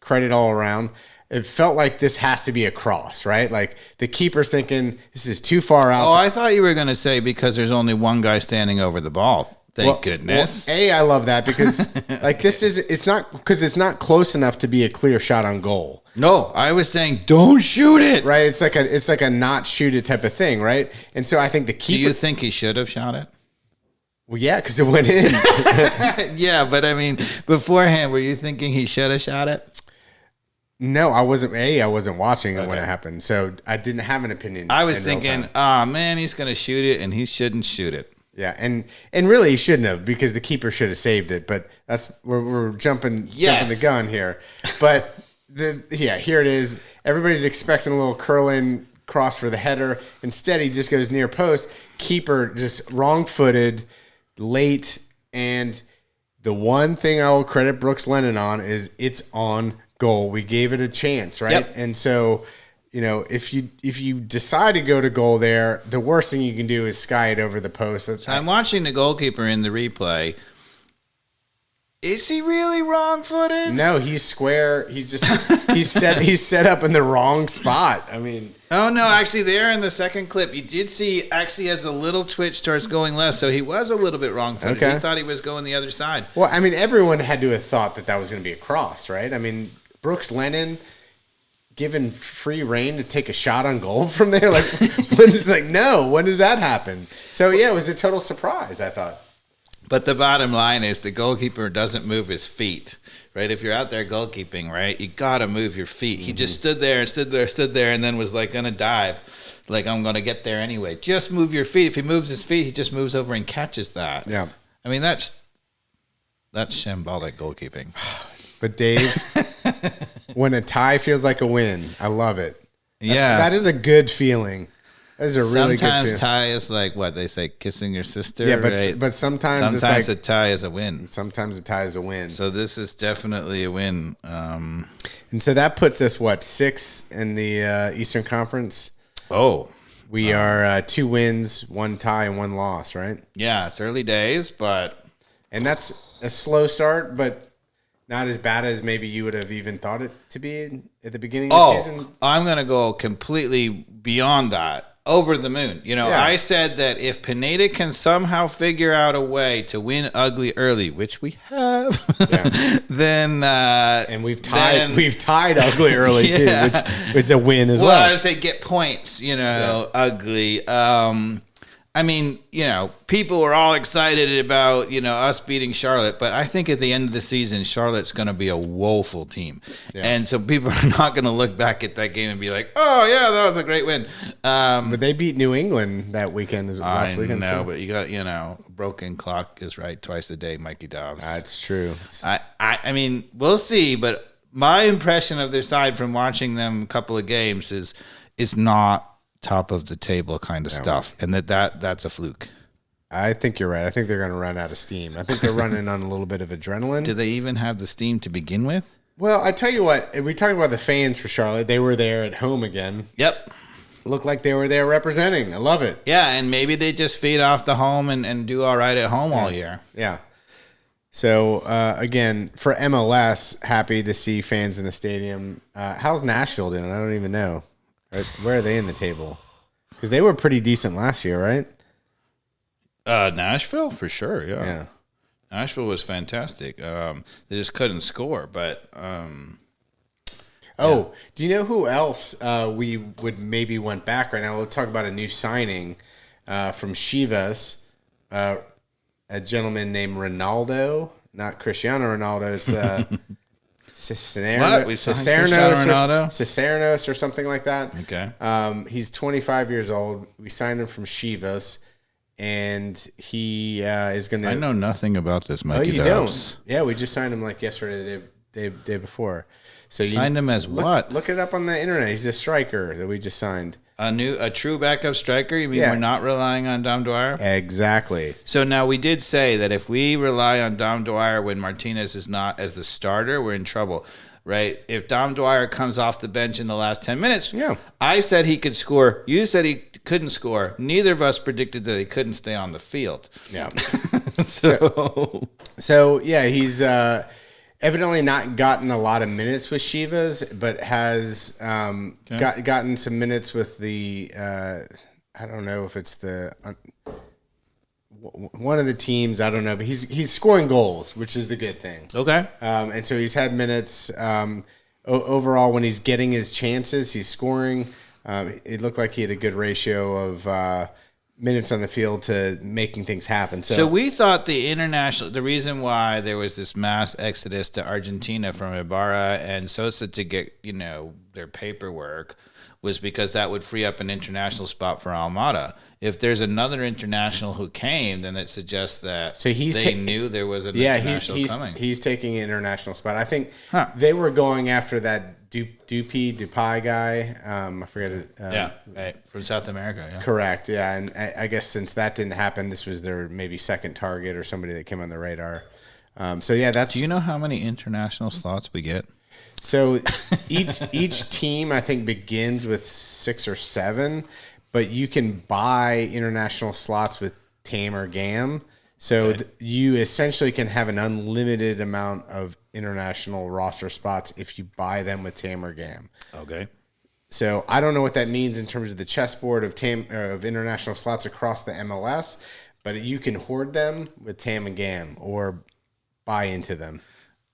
Credit all around. It felt like this has to be a cross, right? Like the keeper's thinking this is too far out. Oh, I thought you were going to say because there's only one guy standing over the ball. Thank goodness. Well, I love that because it's not close enough to be a clear shot on goal. No, I was saying don't shoot it. Right, it's like a not shoot it type of thing, right? And so I think the keeper. Do you think he should have shot it? Well, yeah, because it went in. Yeah, but I mean, beforehand, were you thinking he should have shot it? No, I wasn't. I wasn't watching it when it happened, so I didn't have an opinion. I was thinking, oh man, he's going to shoot it, and he shouldn't shoot it. Yeah, and really he shouldn't have because the keeper should have saved it. But we're jumping the gun here. But here it is. Everybody's expecting a little curling cross for the header. Instead, he just goes near post. Keeper just wrong-footed, late. And the one thing I will credit Brooks Lennon on is it's on goal. We gave it a chance, right? Yep. And so, if you decide to go to goal there, the worst thing you can do is sky it over the post. So I'm watching the goalkeeper in the replay. Is he really wrong-footed? No, he's square. He's set up in the wrong spot. I mean, oh no, actually, there in the second clip, you did see actually has a little twitch towards going left, so he was a little bit wrong-footed. Okay. He thought he was going the other side. Well, I mean, everyone had to have thought that was going to be a cross, right? I mean, Brooks Lennon given free reign to take a shot on goal from there, when does that happen? So yeah, it was a total surprise, I thought. But the bottom line is the goalkeeper doesn't move his feet, right? If you're out there goalkeeping, right, you got to move your feet. He just stood there, and then was like going to dive. Like, I'm going to get there anyway. Just move your feet. If he moves his feet, he just moves over and catches that. Yeah. I mean, that's shambolic goalkeeping. But Dave, when a tie feels like a win, I love it. That is a good feeling. That's a really sometimes good tie is like what they say, kissing your sister. Yeah, but right? but sometimes it's a like tie is a win. Sometimes a tie is a win. So this is definitely a win. And so that puts us what, 6 in the Eastern Conference. Oh, we are 2 wins, 1 tie, and 1 loss, right? Yeah, it's early days, and that's a slow start, but not as bad as maybe you would have even thought it to be at the beginning of the season. I'm going to go completely beyond that. Over the moon. I said that if Pineda can somehow figure out a way to win ugly early, which we have, then and we've tied ugly early too, which is a win as well. Well, I say get points, ugly. I mean, people were all excited about, us beating Charlotte, but I think at the end of the season, Charlotte's going to be a woeful team. Yeah. And so people are not going to look back at that game and be like, oh, yeah, that was a great win. But they beat New England that weekend, last weekend. No, but you got, a broken clock is right twice a day, Mikey Dobbs. That's true. I mean, we'll see, but my impression of their side from watching them a couple of games is not top of the table kind of stuff, and that's a fluke. I think you're right. I think they're going to run out of steam. I think they're running on a little bit of adrenaline. Do they even have the steam to begin with? Well, I tell you what, if we talk about the fans for Charlotte, they were there at home again. Yep. Looked like they were there representing. I love it. Yeah, and maybe they just feed off the home and do all right at home all year. Yeah. So, again, for MLS, happy to see fans in the stadium. How's Nashville doing? I don't even know. Right? Where are they in the table? Because they were pretty decent last year, right? Nashville, for sure, yeah. Nashville was fantastic. They just couldn't score, but... do you know who else we would maybe want back right now? We'll talk about a new signing from Chivas, a gentleman named Ronaldo, not Cristiano Ronaldo. It's... Cicernos or something like that. Okay. He's 25 years old. We signed him from Chivas, and he is going to... I know nothing about this, Mikey. Oh, you don't? Yeah, we just signed him like yesterday, the day before. So signed him as what? Look it up on the internet. He's a striker that we just signed. A true backup striker? You mean we're not relying on Dom Dwyer? Exactly. So now we did say that if we rely on Dom Dwyer when Martinez is not as the starter, we're in trouble, right? If Dom Dwyer comes off the bench in the last 10 minutes, I said he could score. You said he couldn't score. Neither of us predicted that he couldn't stay on the field. Yeah. So he's... evidently not gotten a lot of minutes with Chivas, but has gotten some minutes with the, I don't know if it's the one of the teams, I don't know, but he's scoring goals, which is the good thing. Okay. And so he's had minutes. Overall, when he's getting his chances, he's scoring. It looked like he had a good ratio of minutes on the field to making things happen. So we thought the reason why there was this mass exodus to Argentina from Ibarra and Sosa to get, their paperwork was because that would free up an international spot for Almada. If there's another international who came, then it suggests that they knew there was an international coming. He's taking an international spot. I think they were going after that Dupai guy. I forget his from South America. Yeah. Correct. Yeah, and I guess since that didn't happen, this was their maybe second target or somebody that came on the radar. That's. Do you know how many international slots we get? So each team I think begins with 6 or 7, but you can buy international slots with TAM or GAM. So you essentially can have an unlimited amount of international roster spots if you buy them with TAM or GAM. Okay. So I don't know what that means in terms of the chessboard of of international slots across the MLS, but you can hoard them with TAM and GAM or buy into them.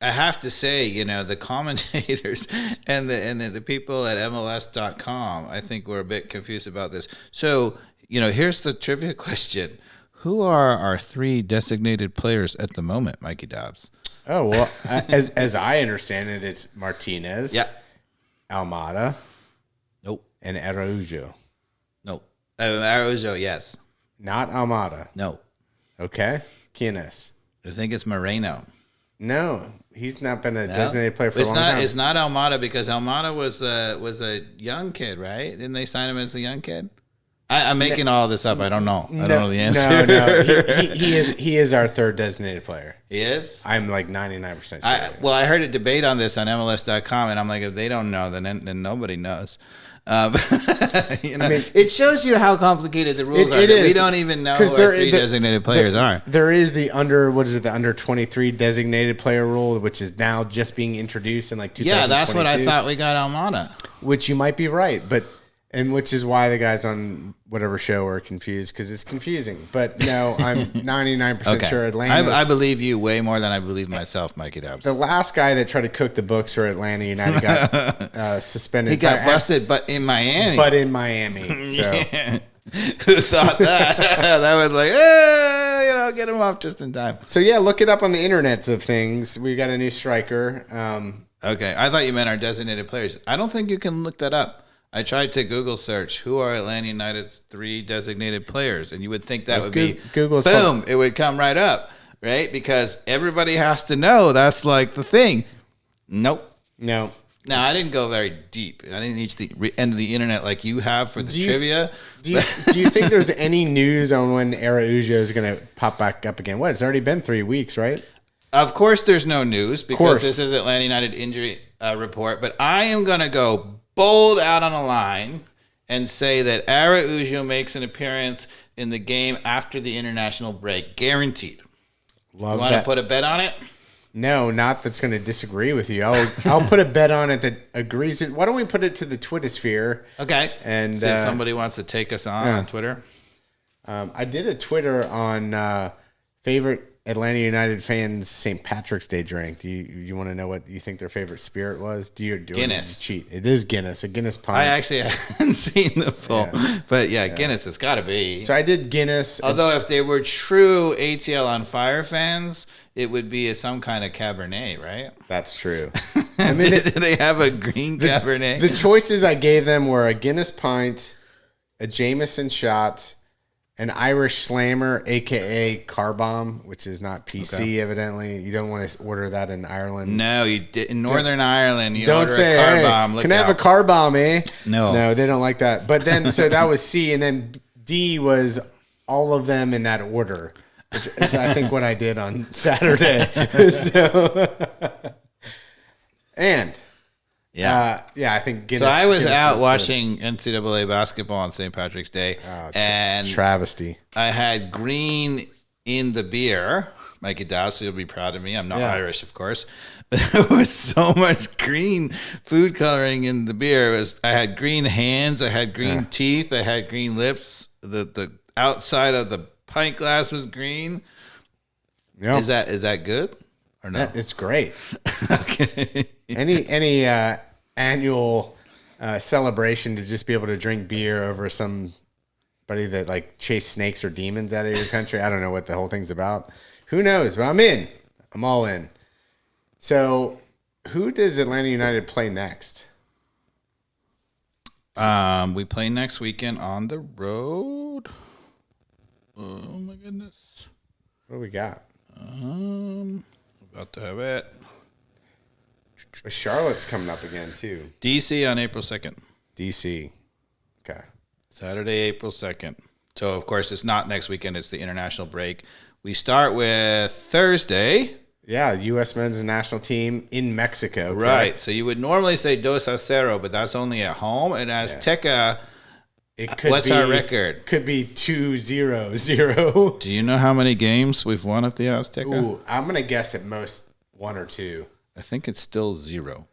I have to say, the commentators and the people at MLS.com, I think we're a bit confused about this. So, here's the trivia question. Who are our 3 designated players at the moment, Mikey Dobbs? Oh, well, as I understand it, it's Martinez, Almada, nope, and Araujo. Nope. Araujo, yes. Not Almada. No. Okay. ¿Quién es? I think it's Moreno. No, he's not been a designated player for a long time. It's not Almada because Almada was a young kid, right? Didn't they sign him as a young kid? I'm making all this up. I don't know. I don't know the answer. No. He is our third designated player. He is? I'm like 99% sure. Well, I heard a debate on this on MLS.com, and I'm like, if they don't know, then nobody knows. It shows you how complicated the rules are. We don't even know who our three designated players are. There is the under 23 designated player rule, which is now just being introduced in like 2022. Yeah, that's what I thought we got Almada. Which you might be right, and which is why the guys on whatever show are confused, because it's confusing. But no, I'm 99% sure Atlanta. I believe you way more than I believe myself, Mikey Dobbs. The last guy that tried to cook the books for Atlanta United got suspended. He got busted, but in Miami. So. Yeah. Who thought that? That was like, get him off just in time. So yeah, look it up on the internets of things. We got a new striker. Okay, I thought you meant our designated players. I don't think you can look that up. I tried to Google search who are Atlanta United's 3 designated players, and you would think that would be Google's boom. It would come right up, right? Because everybody has to know that's like the thing. Nope. No. No, I didn't go very deep. I didn't reach the end of the internet like you have for the trivia. Do you think there's any news on when Araujo is going to pop back up again? What? It's already been 3 weeks, right? Of course, there's no news because this is Atlanta United injury report. But I am going to go bold out on a line and say that Araujo makes an appearance in the game after the international break, guaranteed. Love you want to put a bet on it? No, not that's going to disagree with you. I'll put a bet on it that agrees with. Why don't we put it to the Twitter sphere? Okay. And see if somebody wants to take us on Twitter. I did a Twitter on favorite Atlanta United fans' St. Patrick's Day drink. Do you want to know what you think their favorite spirit was? Guinness. Cheat. It is Guinness. A Guinness pint. I actually haven't seen the full, but Guinness has got to be. So I did Guinness. Although if they were true ATL on Fire fans, it would be some kind of Cabernet, right? That's true. I mean, did they have a green Cabernet? The choices I gave them were a Guinness pint, a Jameson shot, an Irish Slammer, a.k.a. Car Bomb, which is not PC, evidently. You don't want to order that in Ireland. No, you did. In Northern Ireland, you don't order say, a Car Bomb. Can I have a Car Bomb, eh? No, they don't like that. But then, so that was C, and then D was all of them in that order, which is, I think, what I did on Saturday. I think Guinness. So I was Guinness out watching NCAA basketball on St. Patrick's Day, and travesty. I had green in the beer. Mikey Dobbs, you'll be proud of me. I'm not Irish, of course, but there was so much green food coloring in the beer. I had green hands, I had green teeth, I had green lips. The outside of the pint glass was green. Yep. Is that good? Or no? It's great. Okay. Any annual celebration to just be able to drink beer over somebody that like chase snakes or demons out of your country. I don't know what the whole thing's about. Who knows? But I'm in. I'm all in. So, who does Atlanta United play next? We play next weekend on the road. Oh my goodness. What do we got? About to have it. Charlotte's coming up again, too. DC on April 2nd. DC. Okay. Saturday, April 2nd. So, of course, it's not next weekend. It's the international break. We start with Thursday. Yeah, U.S. men's national team in Mexico. Correct? Right. So, you would normally say 2-0, but that's only at home. And Azteca, what's our record? Could be 2-0-0. Do you know how many games we've won at the Azteca? Ooh, I'm going to guess at most 1 or 2. I think it's still 0.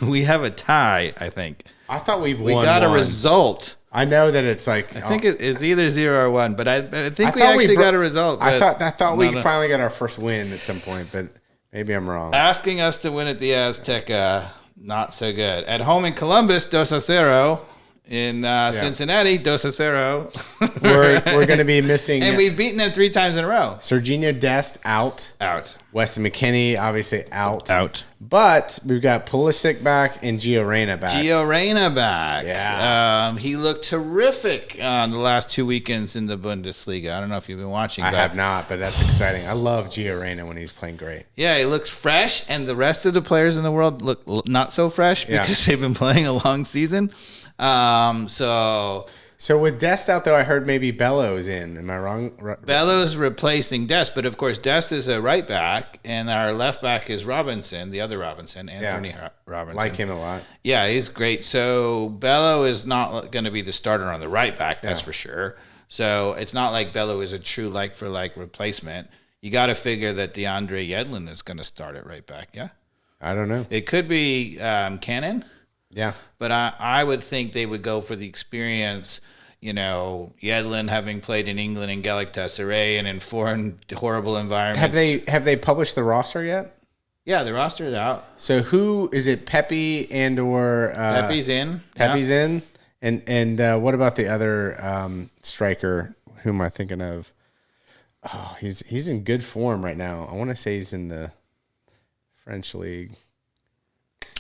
We have a tie, I think. I thought we got a result. I know that it's like... I think it's either 0 or 1, but I think we actually got a result. I thought we finally got our first win at some point, but maybe I'm wrong. Asking us to win at the Azteca, not so good. At home in Columbus, 2-0. In Cincinnati, 2-0. We're going to be missing... And we've beaten them 3 times in a row. Serginho Dest, out. Weston McKennie, obviously, out. But we've got Pulisic back and Gio Reyna back. Yeah. He looked terrific on the last 2 weekends in the Bundesliga. I don't know if you've been watching. I have not, but that's exciting. I love Gio Reyna when he's playing great. Yeah, he looks fresh, and the rest of the players in the world look not so fresh because they've been playing a long season. So So with Dest out, though, I heard maybe Bellows in. Am I wrong? Bellows replacing Dest, but of course Dest is a right back, and our left back is Robinson, the other Robinson, Anthony Robinson. Like him a lot. Yeah, he's great. So Bello is not going to be the starter on the right back, that's for sure. So it's not like Bello is a true like-for-like replacement. You got to figure that DeAndre Yedlin is going to start at right back, yeah? I don't know. It could be Cannon. Yeah. But I would think they would go for the experience, Yedlin having played in England and Galatasaray and in foreign horrible environments. Have they published the roster yet? Yeah, the roster is out. So who is it? Pepe and or Pepe's in. Pepe's in. And what about the other striker? Who am I thinking of? Oh, he's in good form right now. I want to say he's in the French league.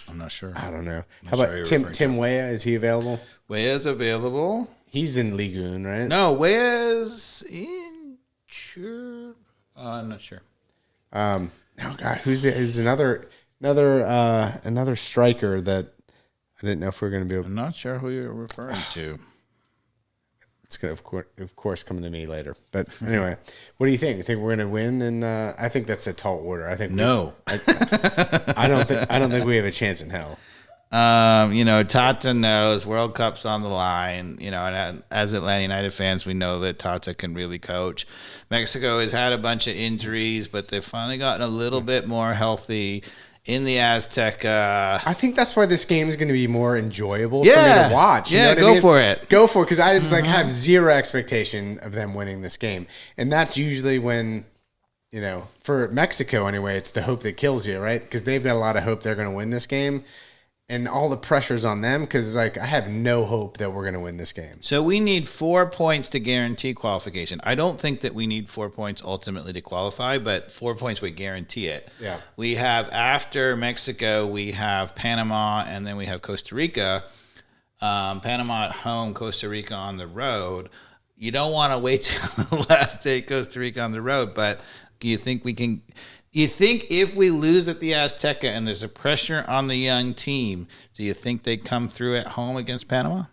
I'm not sure. I don't know. How about Tim Weah? Is he available? Weah's available. He's in Ligue 1, right? No, Weah's injured. I'm not sure. Oh God, is another striker that I didn't know if we were going to be able. I'm not sure who you're referring to. It's going to, of course, come to me later. But anyway, what do you think? You think we're going to win? And I think that's a tall order. I think no. I don't think we have a chance in hell. Tata knows World Cup's on the line. And as Atlanta United fans, we know that Tata can really coach. Mexico has had a bunch of injuries, but they've finally gotten a little bit more healthy. In the Azteca. I think that's why this game is going to be more enjoyable for me to watch. You know what I mean? For it. Go for it, because I have zero expectation of them winning this game. And that's usually when, for Mexico anyway, it's the hope that kills you, right? Because they've got a lot of hope they're going to win this game. And all the pressure's on them because, I have no hope that we're going to win this game. So we need 4 points to guarantee qualification. I don't think that we need 4 points ultimately to qualify, but 4 points would guarantee it. Yeah. We have, after Mexico, we have Panama, and then we have Costa Rica. Panama at home, Costa Rica on the road. You don't want to wait till the last day, Costa Rica on the road, but do you think we can... You think if we lose at the Azteca and there's a pressure on the young team, do you think they'd come through at home against Panama?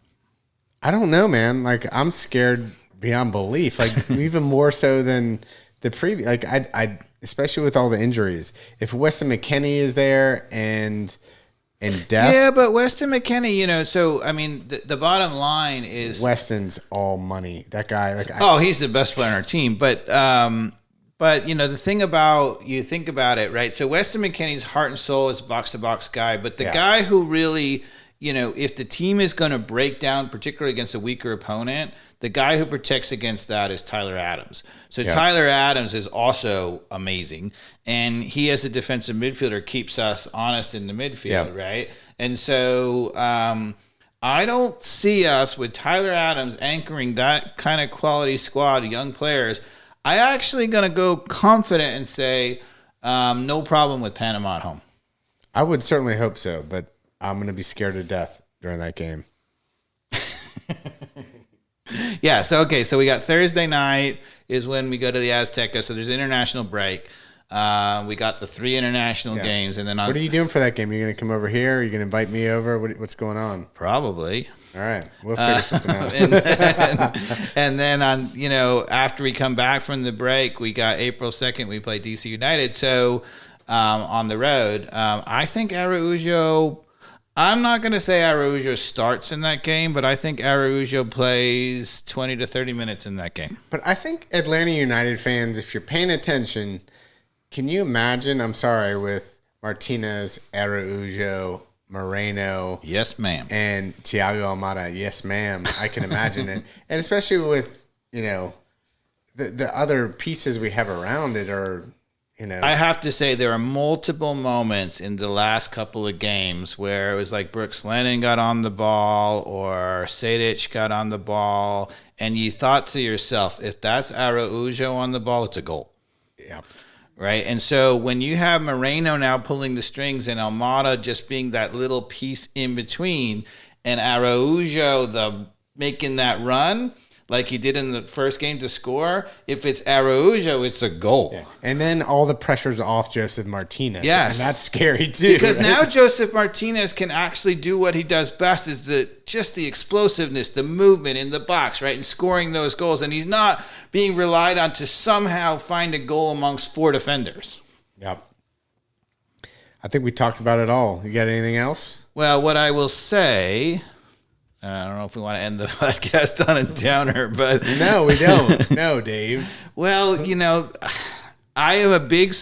I don't know, man. I'm scared beyond belief. Even more so than the previous. I especially with all the injuries. If Weston McKennie is there and Dest. Yeah, but Weston McKennie, so I mean, the bottom line is Weston's all money. That guy, he's the best player on our team, but the thing about, you think about it, right? So Weston McKennie's heart and soul is a box-to-box guy, but the guy who really, if the team is going to break down, particularly against a weaker opponent, the guy who protects against that is Tyler Adams. So Tyler Adams is also amazing, and he as a defensive midfielder keeps us honest in the midfield, right? And so I don't see us with Tyler Adams anchoring that kind of quality squad of young players. I actually going to go confident and say no problem with Panama at home. I would certainly hope so, but I'm going to be scared to death during that game. Yeah, so we got Thursday night is when we go to the Azteca, so there's international break. We got the 3 international games. And then what are you doing for that game? Are you going to come over here? Are you going to invite me over? What's going on? Probably. All right, we'll figure something out. and then on, after we come back from the break, we got April 2nd, we play DC United. So on the road, I think Araujo, I'm not going to say Araujo starts in that game, but I think Araujo plays 20 to 30 minutes in that game. But I think Atlanta United fans, if you're paying attention, can you imagine, with Martinez, Araujo, Moreno. Yes, ma'am. And Thiago Almada. Yes, ma'am. I can imagine it. And especially with, the other pieces we have around it are, I have to say there are multiple moments in the last couple of games where it was like Brooks Lennon got on the ball or Sejdic got on the ball, and you thought to yourself, if that's Araujo on the ball, it's a goal. Yeah. Right. And so when you have Moreno now pulling the strings and Almada just being that little piece in between and Araujo making that run, like he did in the first game to score, if it's Araujo, it's a goal. Yeah. And then all the pressure's off Joseph Martinez. Yes. And that's scary too. Because right? now Joseph Martinez can actually do what he does best, is just the explosiveness, the movement in the box, right? And scoring those goals. And he's not being relied on to somehow find a goal amongst 4 defenders. Yep. I think we talked about it all. You got anything else? Well, what I will say, I don't know if we want to end the podcast on a downer, but no, we don't. No, Dave. Well, I am a big.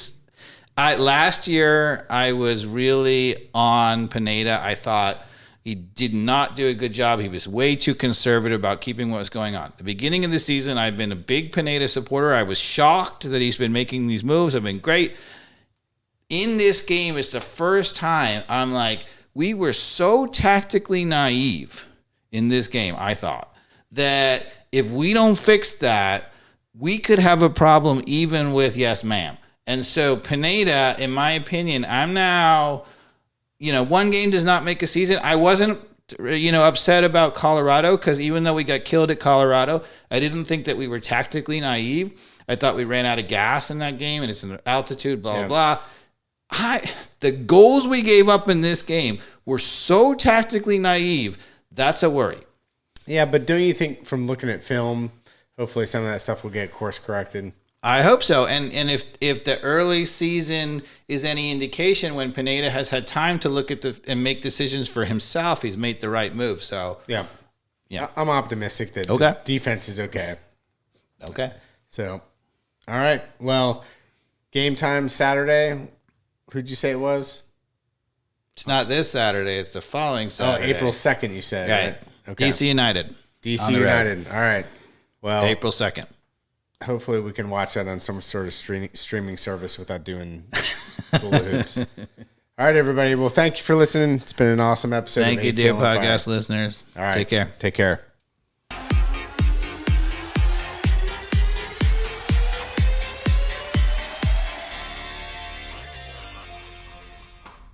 Last year, I was really on Pineda. I thought he did not do a good job. He was way too conservative about keeping what was going on. At the beginning of the season, I've been a big Pineda supporter. I was shocked that he's been making these moves. Have been great. In this game, it's the first time I'm like, we were so tactically naive in this game, I thought, that if we don't fix that, we could have a problem even with yes, ma'am. And so Pineda, in my opinion, I'm now, one game does not make a season. I wasn't, upset about Colorado, because even though we got killed at Colorado, I didn't think that we were tactically naive. I thought we ran out of gas in that game, and it's an altitude, blah, blah, blah. The goals we gave up in this game were so tactically naive. That's a worry. Yeah, but don't you think from looking at film, hopefully some of that stuff will get course corrected? I hope so. And if the early season is any indication, when Pineda has had time to look at and make decisions for himself, he's made the right move. So yeah. Yeah. I'm optimistic that the defense is okay. Okay. So, all right. Well, game time Saturday. Who'd you say it was? It's not this Saturday. It's the following Saturday. Oh, April 2nd, you said. Right. Okay. DC United. DC United. All right. Well, April 2nd. Hopefully we can watch that on some sort of streaming service without doing hula hoops. All right, everybody. Well, thank you for listening. It's been an awesome episode. Thank you, dear podcast listeners. All right. Take care. Take care.